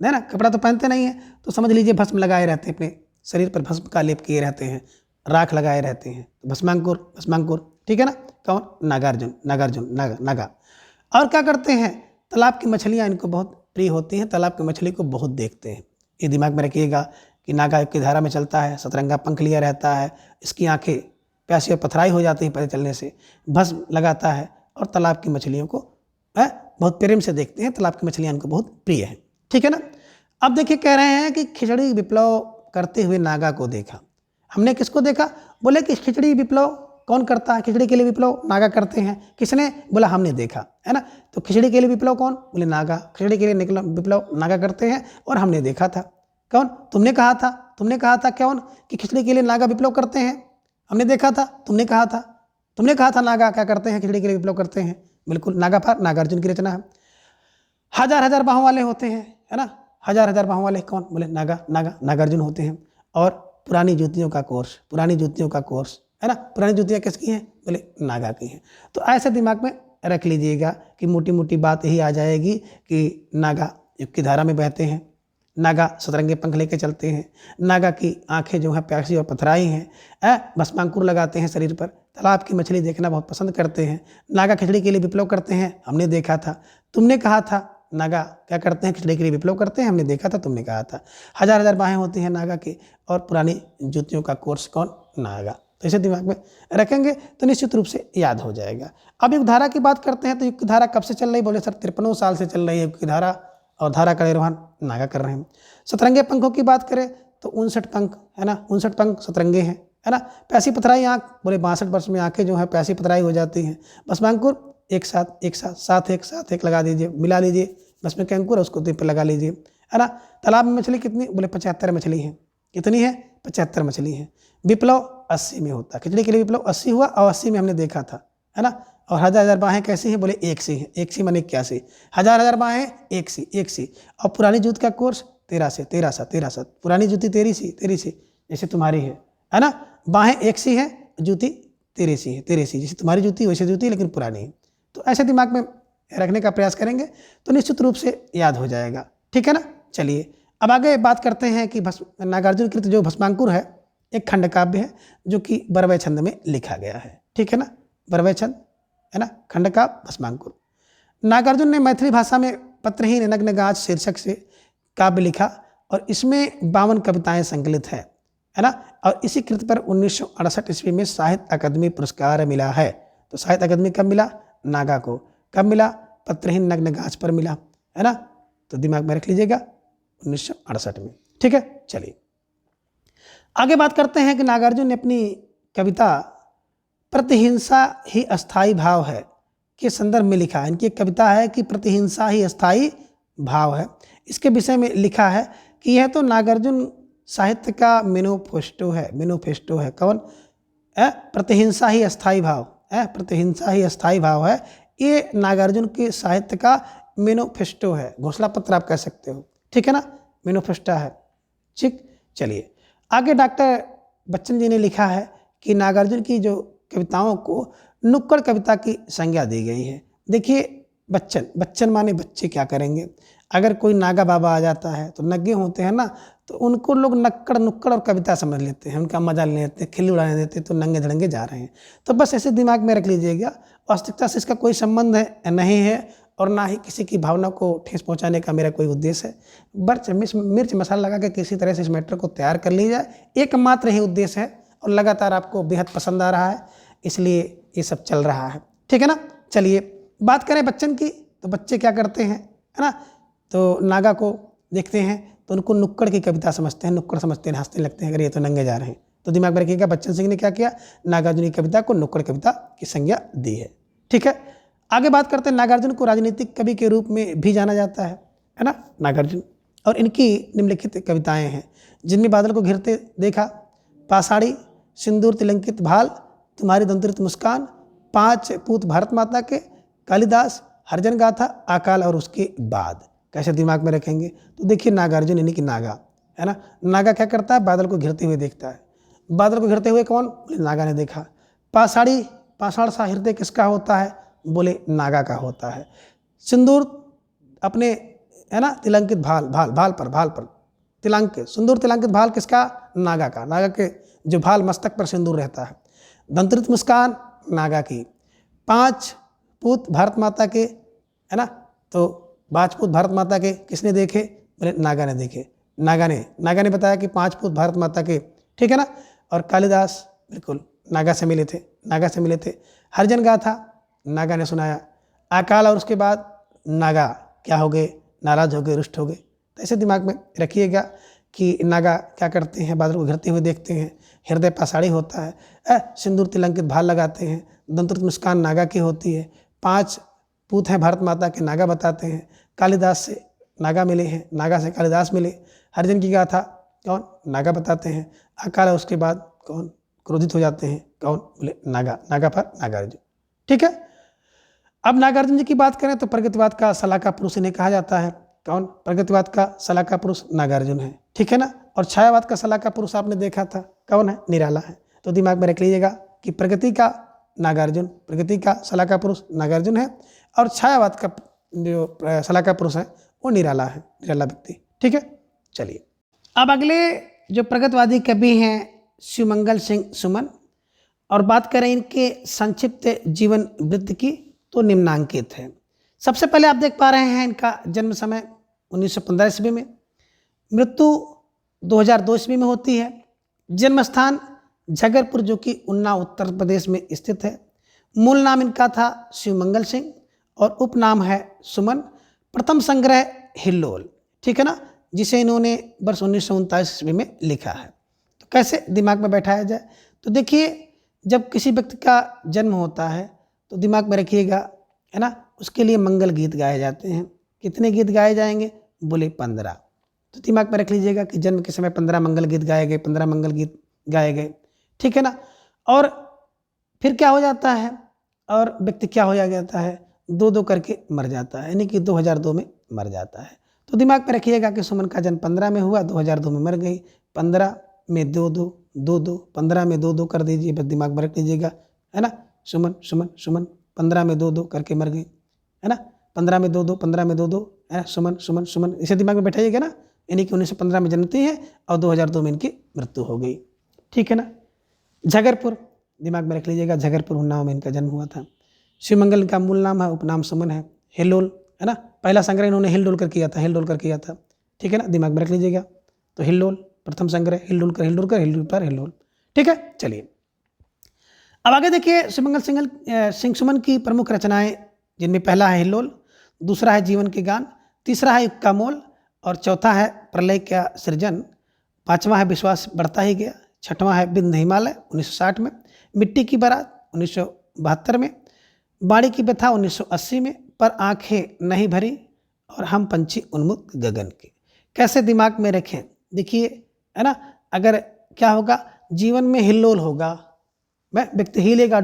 है ना। कपड़ा तो पहनते नहीं है, तो समझ लीजिए भस्म लगाए रहते हैं, अपने शरीर पर भस्म का लेप किए रहते हैं, राख लगाए रहते हैं। तो भस्मांकुर, भस्मांकुर, ठीक है ना। कौन, नागार्जुन, नागार्जुन, नागा। और क्या करते हैं, तालाब की मछलियाँ इनको बहुत प्रिय होती हैं, तालाब की मछली को बहुत देखते हैं। ये दिमाग में रखिएगा कि नागा की धारा में चलता है, 7 रंगा पंख लिया रहता है, इसकी आंखें प्यासी और पथराई हो जाती हैं पैदल चलने से, भस्म लगाता है और तालाब की मछलियों को बहुत प्रेम से देखते हैं, तालाब की मछलियाँ इनको बहुत प्रिय हैं, ठीक है ना। अब देखिए कह रहे हैं कि खिचड़ी विप्लव करते हुए नागा को देखा। हमने किसको देखा, बोले कि खिचड़ी विप्लव कौन करता है, खिचड़ी के लिए विप्लव नागा करते हैं। किसने, बोला हमने देखा, है ना। तो खिचड़ी के लिए विप्लव कौन, बोले नागा। खिचड़ी के लिए विप्लव नागा करते हैं और हमने देखा था। कौन, तुमने कहा था, तुमने कहा था कौन, कि खिचड़ी के लिए नागा विप्लव करते हैं, हमने देखा था, तुमने कहा था, तुमने कहा था नागा क्या करते हैं, खिचड़ी के लिए विप्लव करते हैं। बिल्कुल, नागा पर नागार्जुन की रचना है। हजार हजार बाहों वाले होते हैं, है ना। हजार हजार बाहों वाले कौन, बोले नागार्जुन होते हैं। और पुरानी जूतियों का कोर्स, पुरानी जूतियों का कोर्स, है ना। पुरानी जूतियाँ किसकी हैं, बोले नागा की हैं। तो ऐसे दिमाग में रख लीजिएगा कि मोटी मोटी बात यही आ जाएगी कि नागा युग की धारा में बहते हैं, नागा 7 रंगे पंख लेके चलते हैं, नागा की आंखें जो हैं प्यासी और पथराई हैं, भस्मांकुर लगाते हैं शरीर पर, तालाब की मछली देखना बहुत पसंद करते हैं, नागा खिचड़ी के लिए विप्लव करते हैं, हमने देखा था, तुमने कहा था। नागा क्या करते हैं, खिचड़ी के लिए विप्लव करते हैं, हमने देखा था, तुमने कहा था। हजार हजार बाहें होती हैं नागा की, और पुरानी जूतियों का कोर्स कौन, नागा। तो इसे दिमाग में रखेंगे तो निश्चित रूप से याद हो जाएगा। अब युग धारा की बात करते हैं, तो युग की धारा कब से चल रही, बोले सर 53 साल से चल रही है युग की धारा, और धारा का निर्वहन नागा कर रहे हैं। 7 रंगे पंखों की बात करें तो 59 पंख, है ना, 59 पंख 7 रंगे हैं, है ना। प्यासी पथराई आँख, बोले 62 वर्ष में आंखें जो है प्यासी पथराई हो जाती हैं। भस्मांकुर एक साथ साथ एक लगा दीजिए, मिला लीजिए भस्म के अंकुर, उसको दीप पर लगा लीजिए, है ना। तालाब में मछली कितनी, बोले 75 मछली है। कितनी है, 75 मछली है। विप्लव 80 में होता है, खिचड़ी के लिए विप्लव 80 हुआ और 80 में हमने देखा था, है ना। और हजार बाहें कैसी हैं, बोले 1 है, 1 माने 81, हजार बाहें 1 और पुरानी जूत का कोर्स 13 पुरानी जूती 13 सी जैसे तुम्हारी है ना। बाहें 1 है, जूती 13 सी जैसे तुम्हारी जूती वैसे जूती लेकिन पुरानी है। तो ऐसे दिमाग में रखने का प्रयास करेंगे तो निश्चित रूप से याद हो जाएगा, ठीक है ना। चलिए अब आगे बात करते हैं कि नागार्जुन कृत जो भस्मांकुर है एक खंड काव्य है जो कि बरवै छंद में लिखा गया है, ठीक है ना। बरवै छंद है ना, खंड काव्य भस्मांकुर। नागार्जुन ने मैथिली भाषा में पत्रहीन नग्न गाछ शीर्षक से काव्य लिखा और इसमें 52 कविताएं संकलित है ना। और इसी कृत पर 1968 ईस्वी में साहित्य अकादमी पुरस्कार मिला है। तो साहित्य अकादमी कब मिला, नागा को। कब मिला, पत्रहीन नग्न गाछ पर मिला, है ना। तो दिमाग में रख लीजिएगा 1968 में, ठीक है। चलिए आगे बात करते हैं कि नागार्जुन ने अपनी कविता प्रतिहिंसा ही अस्थाई भाव है के संदर्भ में लिखा है। इनकी एक कविता है कि प्रतिहिंसा ही अस्थाई भाव है। इसके विषय में लिखा है कि यह तो नागार्जुन साहित्य का मैनिफेस्टो है। कौन, प्रतिहिंसा ही अस्थाई भाव, प्रतिहिंसा ही अस्थाई भाव है। ये नागार्जुन के साहित्य का मैनिफेस्टो है, घोषणा पत्र आप कह सकते हो, ठीक है ना, मैनिफेस्टो है, ठीक। चलिए आगे डॉक्टर बच्चन जी ने लिखा है कि नागार्जुन की जो कविताओं को नुक्कड़ कविता की संज्ञा दी गई है। देखिए बच्चन माने बच्चे क्या करेंगे, अगर कोई नागा बाबा आ जाता है तो नग्गे होते हैं ना, तो उनको लोग नुक्कड़ और कविता समझ लेते हैं, उनका मजा ले लेते हैं, खिल्ली उड़ाने देते तो नंगे धड़ंगे जा रहे हैं। तो बस ऐसे दिमाग में रख लीजिएगा, वास्तविकता से इसका कोई संबंध है नहीं है और ना ही किसी की भावना को ठेस पहुंचाने का मेरा कोई उद्देश्य है। मिर्च मसाला लगा के किसी तरह से इस मैटर को तैयार कर ली जाए, एकमात्र ही उद्देश्य है और लगातार आपको बेहद पसंद आ रहा है, इसलिए ये सब चल रहा है, ठीक है ना। चलिए बात करें बच्चन की, तो बच्चे क्या करते हैं, है ना। तो नागा को देखते हैं तो उनको नुक्कड़ की कविता समझते हैं, नुक्कड़ समझते हैं, हंसने लगते हैं, अगर ये तो नंगे जा रहे हैं। तो दिमाग में रखिएगा बच्चन सिंह ने क्या किया, नागार्जुन की कविता को नुक्कड़ कविता की संज्ञा दी है, ठीक है। आगे बात करते हैं नागार्जुन को राजनीतिक कवि के रूप में भी जाना जाता है ना, नागार्जुन। और इनकी निम्नलिखित कविताएं हैं जिनमें बादल को घिरते देखा, पाषाणी, सिंदूर तिलंकित भाल, तुम्हारी दंतरित मुस्कान, 5 पूत भारत माता के, कालिदास, हरिजन गाथा, अकाल और उसके बाद। कैसे दिमाग में रखेंगे, तो देखिए नागार्जुन यानी कि नागा, है ना। नागा क्या करता है, बादल को घिरते हुए देखता है। बादल को घिरते हुए कौन, नागा ने देखा। पाषाणी, पाषाण सा हृदय किसका होता है, बोले नागा का होता है। सिंदूर अपने, है ना, तिलंकित भाल पर तिलंकित, सिंदूर तिलंकित भाल किसका, नागा का, नागा के जो भाल मस्तक पर सिंदूर रहता है। दंतरित मुस्कान नागा की। 5 पूत भारत माता के, है ना। तो 5 पूत भारत माता के किसने देखे, बोले नागा ने देखे। नागा ने बताया कि 5 पूत भारत माता के, ठीक है ना। और कालिदास बिल्कुल नागा से मिले थे। हरिजन गाथा नागा ने सुनाया। अकाल और उसके बाद नागा क्या हो गए, नाराज हो गए, रुष्ट हो गए। तो ऐसे दिमाग में रखिएगा कि नागा क्या करते हैं, बादल को घिरते हुए देखते हैं, हृदय पाषाणी होता है, सिंदूर तिलंकित भाल लगाते हैं, दंतरित मुस्कान नागा की होती है, 5 पूत हैं भारत माता के, नागा बताते हैं। कालिदास से नागा मिले हैं, नागा से कालिदास मिले। हरिजन की गाथा कौन, नागा बताते हैं। अकाल है उसके बाद कौन, क्रोधित हो जाते हैं, कौन, बोले नागा पर नागार्जुन, ठीक है। अब नागार्जुन जी की बात करें तो प्रगतिवाद का सलाहकार पुरुष इन्हें कहा जाता है। कौन, प्रगतिवाद का सलाहकार पुरुष नागार्जुन है, ठीक है ना। और छायावाद का सलाहकार पुरुष आपने देखा था, कौन है, निराला है। तो दिमाग में रख लीजिएगा कि प्रगति का सलाहकार पुरुष नागार्जुन है और छायावाद का जो सलाहकार पुरुष है वो निराला है, निराला व्यक्ति, ठीक है। चलिए अब अगले जो प्रगतिवादी कवि हैं शिवमंगल सिंह सुमन, और बात करें इनके संक्षिप्त जीवन वृत्त की तो निम्नांकित है। सबसे पहले आप देख पा रहे हैं इनका जन्म समय 1915 ईस्वी में, मृत्यु 2002 ईस्वी में होती है। जन्म स्थान झगरपुर जो कि उन्नाव उत्तर प्रदेश में स्थित है। मूल नाम इनका था शिवमंगल सिंह और उपनाम है सुमन। प्रथम संग्रह हिल्लोल, ठीक है ना, जिसे इन्होंने वर्ष 1939 ईस्वी में लिखा है। तो कैसे दिमाग में बैठाया जाए, तो देखिए, जब किसी व्यक्ति का जन्म होता है तो दिमाग में रखिएगा, है ना, उसके लिए मंगल गीत गाए जाते हैं। कितने गीत गाए जाएंगे? बोले 15। तो दिमाग में रख लीजिएगा कि जन्म के समय 15 मंगल गीत गाए गए, 15 मंगल गीत गाए गए, ठीक है ना। और फिर क्या हो जाता है, और व्यक्ति क्या हो जाता है, 2-2 करके मर जाता है, यानी कि 2002 में मर जाता है। तो दिमाग में रखिएगा कि सुमन का जन्म 15 में हुआ, 2002 में मर गई। 15 में 2-2, 2-2, 15 में 2-2 कर दीजिए, बस दिमाग में रख लीजिएगा, है ना। सुमन सुमन सुमन 15 में 2-2 करके मर गई, है ना। 15 में 2-2, 15 में 2-2, है सुमन सुमन सुमन, इसे दिमाग में बैठाइएगा ना। यानी कि 1915 में जन्मती है और 2002 में इनकी मृत्यु हो गई, ठीक है ना। झगरपुर, दिमाग में रख लीजिएगा, झगरपुर उन्नाव में इनका जन्म हुआ था। शिवमंगल का मूल नाम है, उपनाम सुमन है। हिल्लोल, है ना, पहला संग्रह इन्होंने हिलडोल किया था, हिलडोल किया था, ठीक है ना, दिमाग में रख लीजिएगा। तो हिल्लोल प्रथम संग्रह, हिलडोल पर हिल्लोल, ठीक है। चलिए अब आगे देखिए, सिंह सुमन की प्रमुख रचनाएं, जिनमें पहला है हिल्लोल, दूसरा है जीवन के गान, तीसरा है युग का मोल, और चौथा है प्रलय का सृजन, पांचवा है विश्वास बढ़ता ही गया, छठवां है बिंद हिमालय 1960 में, मिट्टी की बारात 1972 में, बाड़ी की व्यथा 1980 में, पर आंखें नहीं भरी, और हम पंछी उन्मुक्त गगन के। कैसे दिमाग में रखें? देखिए, है ना, अगर क्या होगा, जीवन में हिल्लोल होगा, मैं व्यक्ति हिलेगा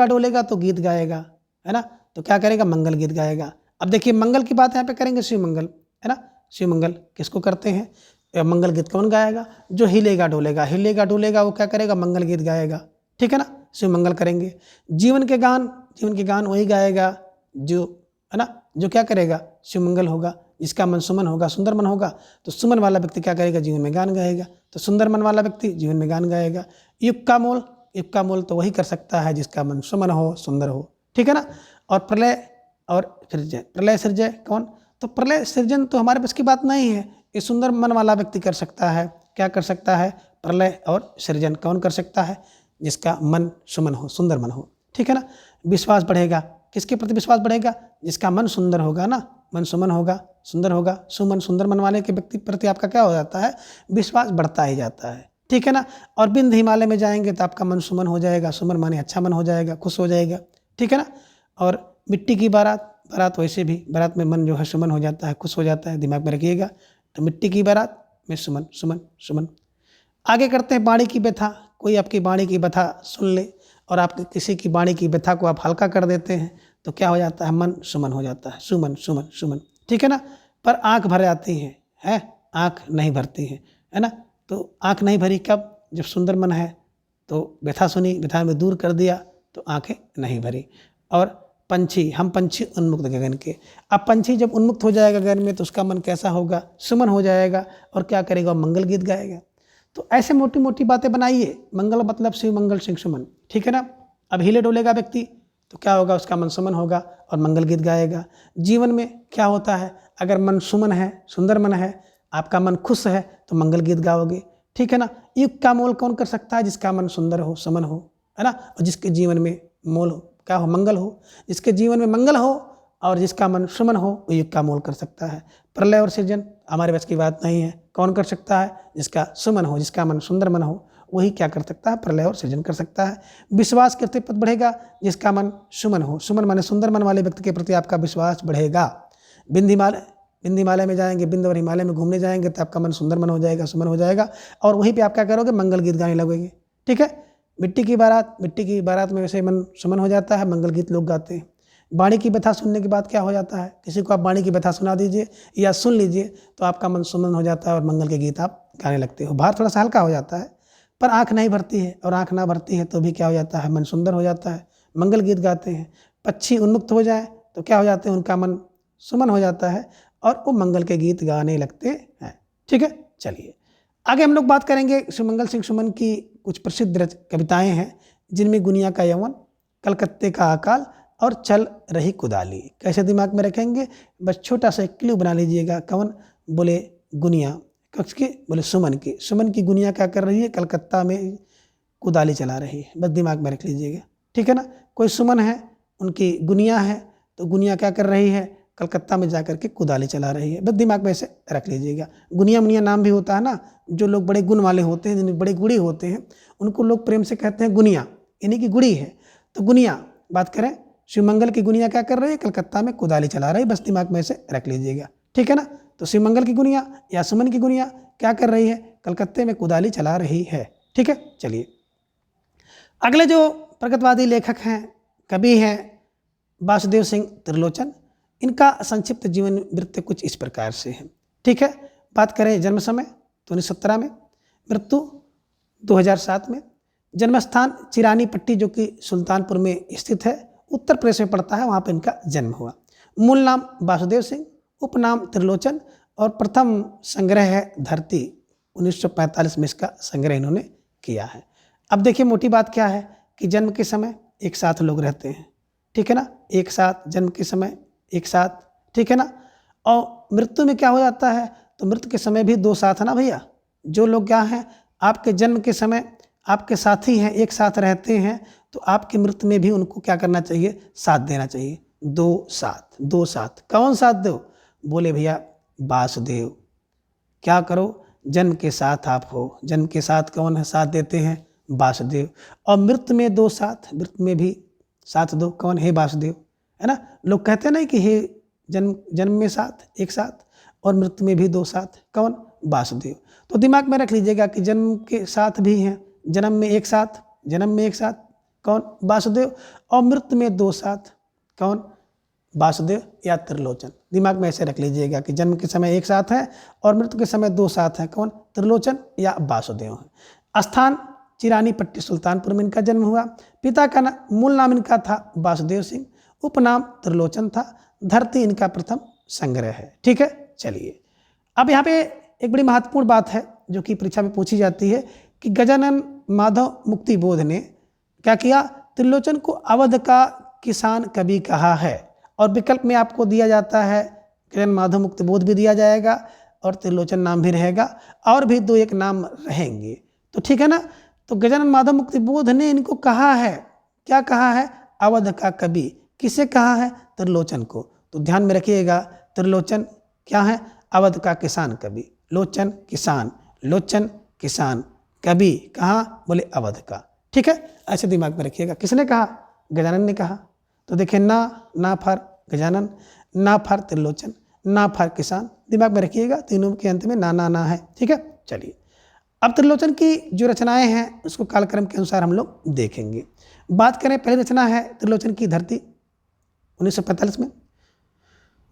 डोलेगा तो गीत गाएगा, है ना, तो क्या करेगा, मंगल गीत गाएगा। अब देखिए, मंगल की बात यहाँ पे करेंगे, शिव मंगल, है ना। शिव मंगल किसको करते हैं? मंगल गीत कौन गाएगा? जो हिलेगा डोलेगा वो क्या करेगा, मंगल गीत गाएगा, ठीक है ना, शिव मंगल करेंगे। जीवन के गान वही गाएगा जो, है ना, जो क्या करेगा, शिव मंगल होगा। जिसका मन सुमन होगा, सुंदर मन होगा, तो सुमन वाला व्यक्ति क्या करेगा, जीवन में गान गाएगा। तो सुंदर मन वाला व्यक्ति जीवन में गान गाएगा। युग का मोल तो वही कर सकता है जिसका मन सुमन हो, सुंदर हो, ठीक है ना। और प्रलय सृजय कौन? तो प्रलय सृजन तो हमारे बस की बात नहीं है, ये सुंदर मन वाला व्यक्ति कर सकता है। क्या कर सकता है? प्रलय और सृजन कौन कर सकता है? जिसका मन सुमन हो, सुंदर मन हो, ठीक है ना। विश्वास बढ़ेगा, किसके प्रति विश्वास बढ़ेगा? जिसका मन सुंदर होगा ना, मन सुमन होगा, सुंदर होगा, सुमन सुंदर मन वाले के व्यक्ति प्रति आपका क्या हो जाता है, विश्वास बढ़ता ही जाता है, ठीक है ना। और बिंद हिमालय में जाएंगे तो आपका मन सुमन हो जाएगा, सुमन माने अच्छा मन हो जाएगा, खुश हो जाएगा, ठीक है ना। और मिट्टी की बारात वैसे भी बारात में मन जो है सुमन हो जाता है, खुश हो जाता है, दिमाग में रखिएगा। तो मिट्टी की बारात में सुमन सुमन सुमन। आगे करते हैं बाणी की व्यथा। कोई आपकी बाणी की व्यथा सुन ले और आप किसी की बाणी की व्यथा को आप हल्का कर देते हैं तो क्या हो जाता है, मन सुमन हो जाता है, सुमन सुमन सुमन, ठीक है ना। पर आंख भर जाती है, आंख नहीं भरती है ना। तो आंख नहीं भरी कब? जब सुंदर मन है तो व्यथा सुनी, व्यथा में दूर कर दिया तो आंखें नहीं भरी। और हम पंछी उन्मुक्त गगन के। अब पंछी जब उन्मुक्त हो जाएगा गगन में तो उसका मन कैसा होगा, सुमन हो जाएगा, और क्या करेगा, मंगल गीत गाएगा। तो ऐसे मोटी मोटी बातें बनाइए। मंगल मतलब शिव मंगल सिंह सुमन, ठीक है ना। अब हिले डोलेगा व्यक्ति तो क्या होगा, उसका मन सुमन होगा और मंगल गीत गाएगा। जीवन में क्या होता है, अगर मन सुमन है, सुंदर मन है, आपका मन खुश है तो मंगल गीत गाओगे, ठीक है ना। युग का मोल कौन कर सकता है? जिसका मन सुंदर हो, सुमन हो, है ना, और जिसके जीवन में मोल हो, क्या हो, मंगल हो। जिसके जीवन में मंगल हो और जिसका मन सुमन हो वो युग का मोल कर सकता है। प्रलय और सृजन हमारे बस की बात नहीं है। कौन कर सकता है? जिसका सुमन हो, जिसका मन सुंदर मन हो, वही क्या कर सकता है, प्रलय और सृजन कर सकता है। विश्वास कितने पद बढ़ेगा? जिसका मन सुमन हो, सुमन माने सुंदर मन वाले व्यक्ति के प्रति आपका विश्वास बढ़ेगा। बिंद हिमालय में जाएंगे, बिंद और हिमालय में घूमने जाएंगे तो आपका मन सुंदर मन हो जाएगा, सुमन हो जाएगा, और वहीं पे आप क्या करोगे, मंगल गीत गाने लगोगे, ठीक है। मिट्टी की बारात में वैसे मन सुमन हो जाता है, मंगल गीत लोग गाते हैं। बाणी की व्यथा सुनने के बाद क्या हो जाता है, किसी को आप बाणी की व्यथा सुना दीजिए या सुन लीजिए तो आपका मन सुमन हो जाता है और मंगल के गीत आप गाने लगते हो। भार थोड़ा सा हल्का हो जाता है, पर आँख नहीं भरती है, और आँख ना भरती है तो भी क्या हो जाता है, मन सुंदर हो जाता है, मंगल गीत गाते हैं। पक्षी उन्मुक्त हो जाए तो क्या हो जाते हैं, उनका मन सुमन हो जाता है और वो मंगल के गीत गाने लगते हैं, ठीक है। चलिए आगे हम लोग बात करेंगे। सुमंगल सिंह सुमन की कुछ प्रसिद्ध कविताएं हैं जिनमें गुनिया का यौवन, कलकत्ते का अकाल और चल रही कुदाली। कैसे दिमाग में रखेंगे, बस छोटा सा क्लू बना लीजिएगा। कौन? बोले गुनिया, किसकी? बोले सुमन की गुनिया क्या कर रही है, कलकत्ता में कुदाली चला रही है, बस दिमाग में रख लीजिएगा, ठीक है ना। कोई सुमन है, उनकी गुनिया है, तो गुनिया क्या कर रही है, कलकत्ता में जाकर के कुदाली चला रही है। बस दिमाग में ऐसे रख लीजिएगा। गुनिया मुनिया नाम भी होता है ना, जो लोग बड़े गुण वाले होते हैं, जिनमें बड़े गुड़ी होते हैं, उनको लोग प्रेम से कहते हैं गुनिया, यानी कि गुड़ी है। तो गुनिया बात करें, शिवमंगल की गुनिया क्या कर रही है? कलकत्ता में कुदाली चला रही है। बस दिमाग में ऐसे रख लीजिएगा, ठीक है ना। तो शिवमंगल की गुनिया या सुमन की गुनिया क्या कर रही है? कलकत्ते में कुदाली चला रही है, ठीक है। चलिए अगले जो प्रगतवादी लेखक हैं, कवि हैं, वासुदेव सिंह त्रिलोचन। इनका संक्षिप्त जीवन वृत्त कुछ इस प्रकार से है, ठीक है। बात करें जन्म समय तो 1917 में, मृत्यु 2007 में। जन्म स्थान चिरानी पट्टी जो कि सुल्तानपुर में स्थित है, उत्तर प्रदेश में पड़ता है, वहाँ पर इनका जन्म हुआ। मूल नाम वासुदेव सिंह, उपनाम त्रिलोचन, और प्रथम संग्रह है धरती, 1945 में इसका संग्रह इन्होंने किया है। अब देखिए मोटी बात क्या है कि जन्म के समय एक साथ लोग रहते हैं, ठीक है ना, एक साथ जन्म के समय एक साथ, ठीक है ना। और मृत्यु में क्या हो जाता है? तो मृत्यु के समय भी दो साथ है ना भैया। जो लोग क्या हैं, आपके जन्म के समय आपके साथी हैं, एक साथ रहते हैं, तो आपकी मृत्यु में भी उनको क्या करना चाहिए? साथ देना चाहिए। दो साथ, दो साथ। कौन साथ दो? बोले भैया वासुदेव। क्या करो? जन्म के साथ आप हो। जन्म के साथ कौन है साथ देते हैं? वासुदेव। और मृत्यु में दो साथ, मृत्यु में भी साथ दो। कौन है? वासुदेव, है ना। लोग कहते नहीं कि हे जन्म में साथ एक साथ और मृत्यु में भी दो साथ। कौन? वासुदेव। तो दिमाग में रख लीजिएगा कि जन्म के साथ भी हैं, जन्म में एक साथ, जन्म में एक साथ कौन? वासुदेव। और मृत्यु में दो साथ कौन? वासुदेव या त्रिलोचन। दिमाग में ऐसे रख लीजिएगा कि जन्म के समय एक साथ है और मृत्यु के समय दो साथ हैं। कौन? त्रिलोचन या वासुदेव है। स्थान चिरानी पट्टी सुल्तानपुर में इनका जन्म हुआ। पिता का मूल नाम इनका था वासुदेव सिंह, उपनाम त्रिलोचन था। धरती इनका प्रथम संग्रह है, ठीक है। चलिए अब यहाँ पे एक बड़ी महत्वपूर्ण बात है जो कि परीक्षा में पूछी जाती है कि गजानन माधव मुक्ति बोध ने क्या किया? त्रिलोचन को अवध का किसान कवि कहा है। और विकल्प में आपको दिया जाता है गजानन माधव मुक्ति बोध भी दिया जाएगा और त्रिलोचन नाम भी रहेगा, और भी दो एक नाम रहेंगे, तो ठीक है ना। तो गजानन माधव मुक्ति बोध ने इनको कहा है, क्या कहा है? अवध का कवि। किसे कहा है? त्रिलोचन को। तो ध्यान में रखिएगा, त्रिलोचन क्या है? अवध का किसान कवि। लोचन किसान, लोचन किसान, कवि कहाँ? बोले अवध का, ठीक है। ऐसे दिमाग में रखिएगा। किसने कहा? गजानन ने कहा। तो देखिए ना फर गजानन, ना फर त्रिलोचन, ना फर किसान। दिमाग में रखिएगा, तीनों के अंत में ना है, ठीक है। चलिए अब त्रिलोचन की जो रचनाएं हैं उसको कालक्रम के अनुसार हम लोग देखेंगे। बात करें, पहली रचना है त्रिलोचन की धरती 1945 में,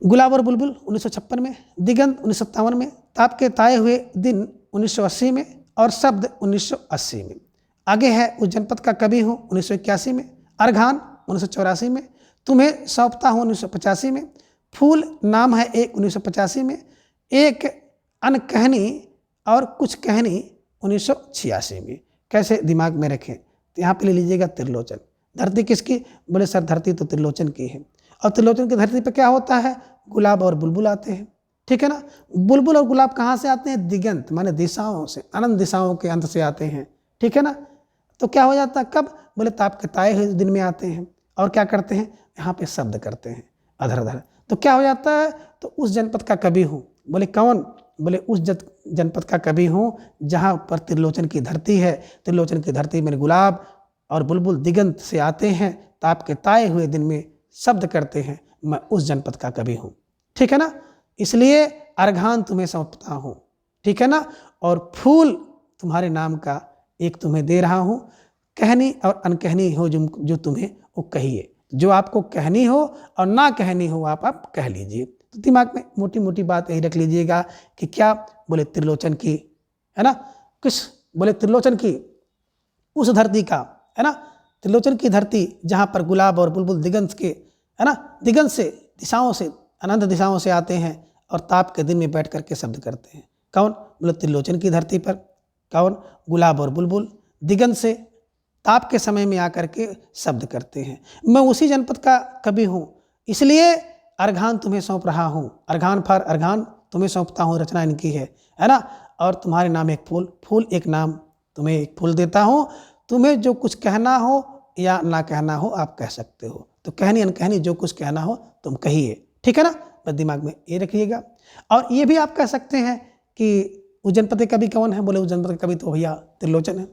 गुलाब और बुलबुल 1956 में, दिगंत 1957 में, ताप के ताए हुए दिन 1980 में और शब्द 1980 में। आगे है उस जनपद का कवि हूँ 1981 में, अर्घान 1984 में, तुम्हें सौंपता हूँ 1985 में, फूल नाम है एक 1985 में, एक अनकहनी और कुछ कहनी 1986 में। कैसे दिमाग में रखें? तो यहाँ पे ले लीजिएगा त्रिलोचन। धरती किसकी? बोले सर धरती तो त्रिलोचन की है। और त्रिलोचन की धरती पे क्या होता है? गुलाब और बुलबुल आते हैं, ठीक है ना। बुलबुल और गुलाब कहाँ से आते हैं? दिगंत माने दिशाओं से, अनंत दिशाओं के अंत से आते हैं, ठीक है ना। तो क्या हो जाता है? कब? बोले ताप के ताए हुए दिन में आते हैं। और क्या करते हैं? यहाँ पे शब्द करते हैं अधर अधर। तो क्या हो जाता है? तो उस जनपद का कवि हूँ। बोले कौन? बोले उस जनपद का कवि हूँ जहाँ पर त्रिलोचन की धरती है। त्रिलोचन की धरती में गुलाब और बुलबुल दिगंत से आते हैं, ताप के ताए हुए दिन में शब्द करते हैं। मैं उस जनपद का कवि हूँ, ठीक है ना। इसलिए अर्घान तुम्हें सौंपता हूँ, ठीक है ना। और फूल तुम्हारे नाम का एक तुम्हें दे रहा हूँ। कहनी और अनकहनी हो जो तुम्हें वो कहिए। जो आपको कहनी हो और ना कहनी हो आप कह लीजिए। तो दिमाग में मोटी मोटी बात यही रख लीजिएगा कि क्या? बोले त्रिलोचन की, है ना। किस? बोले त्रिलोचन की उस धरती का, है ना। त्रिलोचन की धरती जहाँ पर गुलाब और बुलबुल दिगंत के, है ना, दिगंत से, दिशाओं से, अनंत दिशाओं से आते हैं और ताप के दिन में बैठ करके शब्द करते हैं। कौन? बोले त्रिलोचन की धरती पर कौन? गुलाब और बुलबुल दिगंत से ताप के समय में आकर के शब्द करते हैं। मैं उसी जनपद का कवि हूँ, इसलिए अर्घान तुम्हें सौंप रहा हूँ। अर्घान फर अर्घान तुम्हें सौंपता हूँ, रचना इनकी है ना। और तुम्हारे नाम एक फूल, फूल एक नाम, तुम्हें एक फूल देता हूँ। तुम्हें जो कुछ कहना हो या ना कहना हो आप कह सकते हो। तो कहनी अनकहनी जो कुछ कहना हो तुम कहिए, ठीक है ना। बस दिमाग में ये रखिएगा। और ये भी आप कह सकते हैं कि उज्जैनपति के कवि कौन है? बोले उज्जैनपति के कवि तो भैया त्रिलोचन है।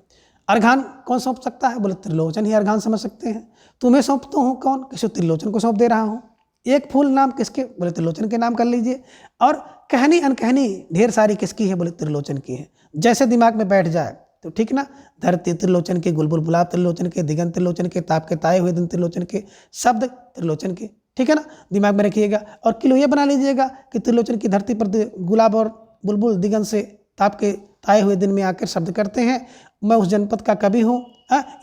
अर्घान कौन सौंप सकता है? बोले त्रिलोचन ही अर्घान समझ सकते हैं। तुम्हें सौंपता हूँ कौन? किसी त्रिलोचन को सौंप दे रहा हूँ। एक फूल नाम किसके? बोले त्रिलोचन के नाम कर लीजिए। और कहनी अनकहनी ढेर सारी किसकी है? बोले त्रिलोचन की है। जैसे दिमाग में बैठ जाए तो ठीक ना। धरती त्रिलोचन के, गुलबुल गुलाब त्रिलोचन के, दिगंत त्रिलोचन के, ताप के ताए हुए दिन त्रिलोचन के, शब्द त्रिलोचन के, ठीक है ना। दिमाग में रखिएगा। और किलो ये बना लीजिएगा कि त्रिलोचन की धरती पर गुलाब और बुलबुल दिगंत से ताप के ताए हुए दिन में आकर शब्द करते हैं। मैं उस जनपद का कवि हूँ,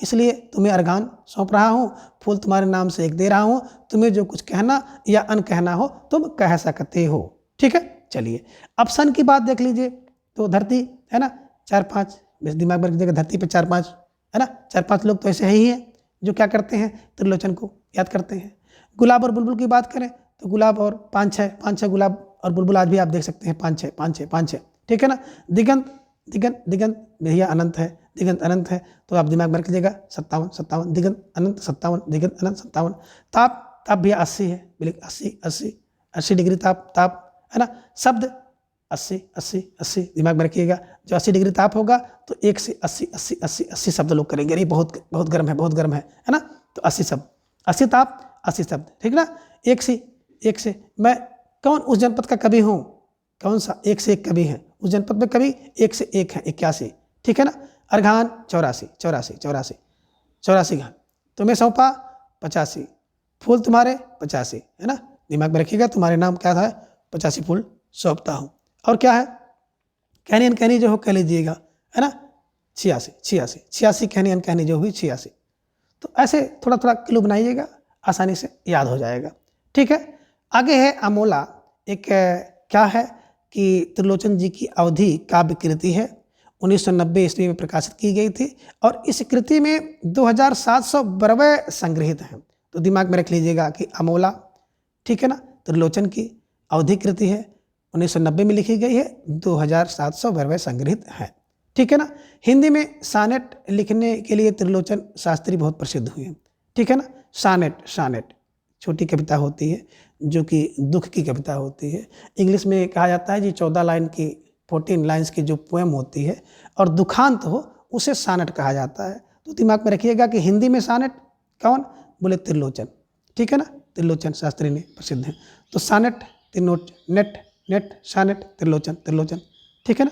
इसलिए तुम्हें अर्घान सौंप रहा हूँ। फूल तुम्हारे नाम से एक दे रहा हूँ। तुम्हें जो कुछ कहना या अनकहना हो तुम कह सकते हो। ठीक है, चलिए अब सन की बात देख लीजिए। तो धरती है ना, 4-5 दिमाग में रख दीजिएगा। धरती पे 4-5 है ना, 4-5 लोग तो ऐसे ही हैं जो क्या करते हैं? त्रिलोचन को याद करते हैं। गुलाब और बुलबुल की बात करें तो गुलाब और 5-6 गुलाब और बुलबुल आज भी आप देख सकते हैं 5-6, ठीक है ना। दिगंत दिगंत दिगंत भैया अनंत है, दिगंत अनंत है तो आप दिमाग में रख लीजिएगा 57 दिगंत अनंत 57 दिगंत अनंत 57। ताप ताप भैया 80 है, बोले 80 डिग्री ताप है ना। शब्द 80 दिमाग में रखिएगा। जो 80 डिग्री ताप होगा तो 1 से 80 शब्द लोग करेंगे। अरे बहुत गर्म है ना। तो 80 शब्द, 80 ताप 80 शब्द, ठीक ना। एक से मैं कौन उस जनपद का कवि हूँ? कौन सा? 1 से 1 कवि है उस जनपद में। कवि 1 से 1 है, 81, ठीक है ना। अर्घान 84 घान। तुम्हें सौंपा 85, फूल तुम्हारे 85 है ना। दिमाग में रखिएगा। तुम्हारे नाम क्या था? 85 फूल सौंपता हूँ। और क्या है? कहनी अनकहनी जो हो कह लीजिएगा, है ना। 86 कहनी अनकहनी जो हुई 86। तो ऐसे थोड़ा थोड़ा किलो बनाइएगा, आसानी से याद हो जाएगा। ठीक है, आगे है अमोला। एक क्या है कि त्रिलोचन जी की अवधि काव्य कृति है। 1990 ईस्वी में प्रकाशित की गई थी और इस कृति में 2792 संग्रहित हैं। तो दिमाग में रख लीजिएगा कि अमोला, ठीक है ना, त्रिलोचन की अवधि कृति है, 1990 में लिखी गई है, 2792 संग्रहित हैं, ठीक है ना। हिंदी में सानेट लिखने के लिए त्रिलोचन शास्त्री बहुत प्रसिद्ध हुए हैं, ठीक है ना। सानेट छोटी कविता होती है जो कि दुख की कविता होती है। इंग्लिश में कहा जाता है जी 14 लाइन की 14 लाइन्स की जो पोएम होती है और दुखांत हो उसे सानेट कहा जाता है। तो दिमाग में रखिएगा कि हिंदी में सानेट कौन? बोले त्रिलोचन, ठीक है ना। त्रिलोचन शास्त्री ने प्रसिद्ध हैं। तो सानेट नेट सानेट त्रिलोचन, ठीक है ना।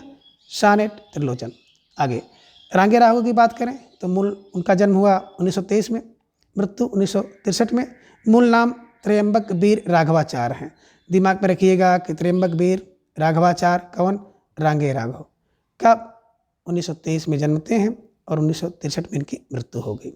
सानेट त्रिलोचन। आगे रांगे राघव की बात करें तो मूल उनका जन्म हुआ 1923 में, मृत्यु 1963 में। मूल नाम त्र्यंबक वीर राघवाचार्य हैं। दिमाग में रखिएगा कि त्र्यंबक वीर राघवाचार्य कौन? रांगे राघव। कब? 1923 में जन्मते हैं और 1963 में इनकी मृत्यु हो गई।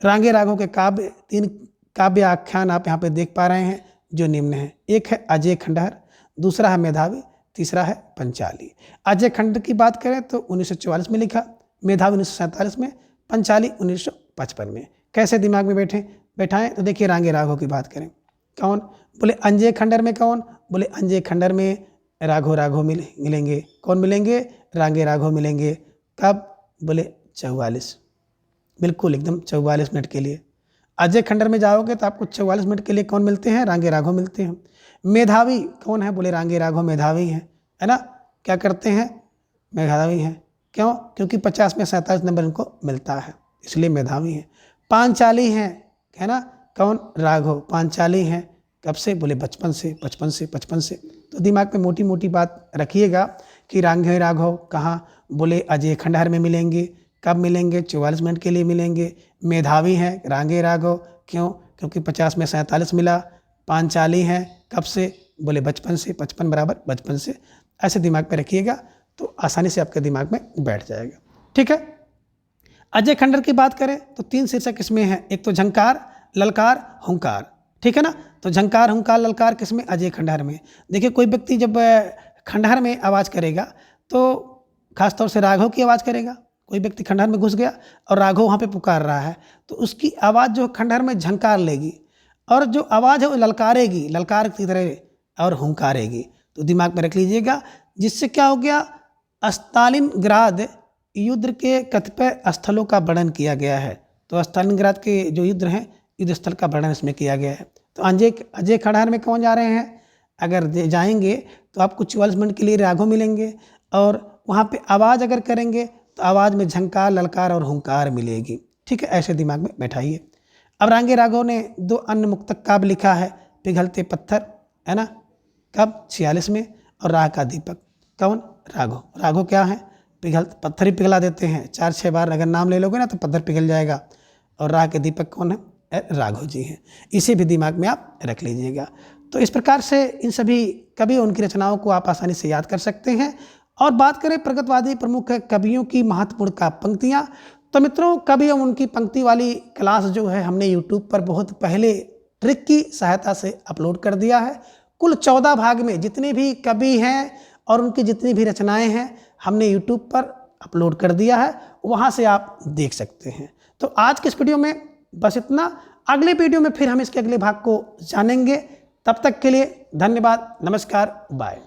रांगे राघव के काव्य 3 काव्य आख्यान आप यहाँ पे देख पा रहे हैं जो निम्न है। एक है अजय खंडहर, दूसरा है मेधावी, तीसरा है पंचाली। अजय खंडहर की बात करें तो 1944 में लिखा, मेधावी 1947 में, पंचाली 1955 में। कैसे दिमाग में बैठाएं तो देखिए रांगे राघव की बात करें। कौन? बोले अंजय खंडहर में कौन? बोले अंजय खंडहर में राघव मिलेंगे। कौन मिलेंगे? रांगे राघव मिलेंगे। कब? बोले 44, बिल्कुल एकदम 44 मिनट के लिए। अजय खंडहर में जाओगे तो आपको 44 मिनट के लिए कौन मिलते हैं? रांगे राघव मिलते हैं। मेधावी कौन है? बोले रांगे राघव मेधावी हैं, है ना। क्या करते हैं? मेधावी हैं। क्यों? क्योंकि 50 में 47 नंबर इनको मिलता है, इसलिए मेधावी हैं। पांचाली हैं, है ना। कौन? राघव पांचाली हैं। कब से? बोले बचपन से। तो दिमाग में मोटी मोटी बात रखिएगा कि रांगे राघव कहाँ? बोले अजय खंडहर में मिलेंगे। कब मिलेंगे? 44 मिनट के लिए मिलेंगे। मेधावी हैं रांगे राघव, क्यों? क्योंकि 50 में 47 मिला। पांचाली हैं, कब से? बोले बचपन से, 55 बराबर बचपन से। ऐसे दिमाग में रखिएगा तो आसानी से आपके दिमाग में बैठ जाएगा, ठीक है। अजय खंडहर की बात करें तो 3 शीर्षक इसमें हैं। एक तो झंकार, ललकार, हुंकार, ठीक है ना। तो झंकार, हुंकार, ललकार किसमें? अजय खंडहर में। देखिए कोई व्यक्ति जब खंडहर में आवाज़ करेगा तो खासतौर से राघव की आवाज़ करेगा। कोई व्यक्ति खंडहर में घुस गया और राघव वहाँ पे पुकार रहा है तो उसकी आवाज़ जो खंडहर में झंकार लेगी और जो आवाज़ है वो ललकारेगी, ललकार की तरह और हुंकारेगी। तो दिमाग में रख लीजिएगा। जिससे क्या हो गया? स्टालिनग्राद युद्ध के कतिपय स्थलों का वर्णन किया गया है। तो स्टालिनग्राद के जो युद्ध हैं, युद्ध स्थल का वर्णन इसमें किया गया है। तो अजय खंडहर में कौन जा रहे हैं? अगर जाएंगे तो आपको 44 मिनट के लिए रागों मिलेंगे, और वहाँ पे आवाज़ अगर करेंगे तो आवाज़ में झंकार, ललकार और हुंकार मिलेगी। ठीक है, ऐसे दिमाग में बैठाइए। अब रांगे राघव ने 2 अन्य मुक्तक काव्य लिखा है, पिघलते पत्थर, है ना, कब 46 में, और राह का दीपक। कौन? राघव। राघव क्या है? पत्थर ही पिघला देते हैं, 4-6 बार अगर नाम ले लोगे ना तो पत्थर पिघल जाएगा। और राह के दीपक कौन है? राघव जी हैं। इसे भी दिमाग में आप रख लीजिएगा। तो इस प्रकार से इन सभी कवि, उनकी रचनाओं को आप आसानी से याद कर सकते हैं। और बात करें प्रगतवादी प्रमुख कवियों की महत्वपूर्ण काव्य पंक्तियाँ, तो मित्रों कवि और उनकी पंक्ति वाली क्लास जो है हमने यूट्यूब पर बहुत पहले ट्रिक की सहायता से अपलोड कर दिया है। कुल 14 भाग में जितने भी कवि हैं और उनकी जितनी भी रचनाएं हैं हमने यूट्यूब पर अपलोड कर दिया है, वहाँ से आप देख सकते हैं। तो आज के इस वीडियो में बस इतना। अगले वीडियो में फिर हम इसके अगले भाग को जानेंगे। तब तक के लिए धन्यवाद, नमस्कार, बाय।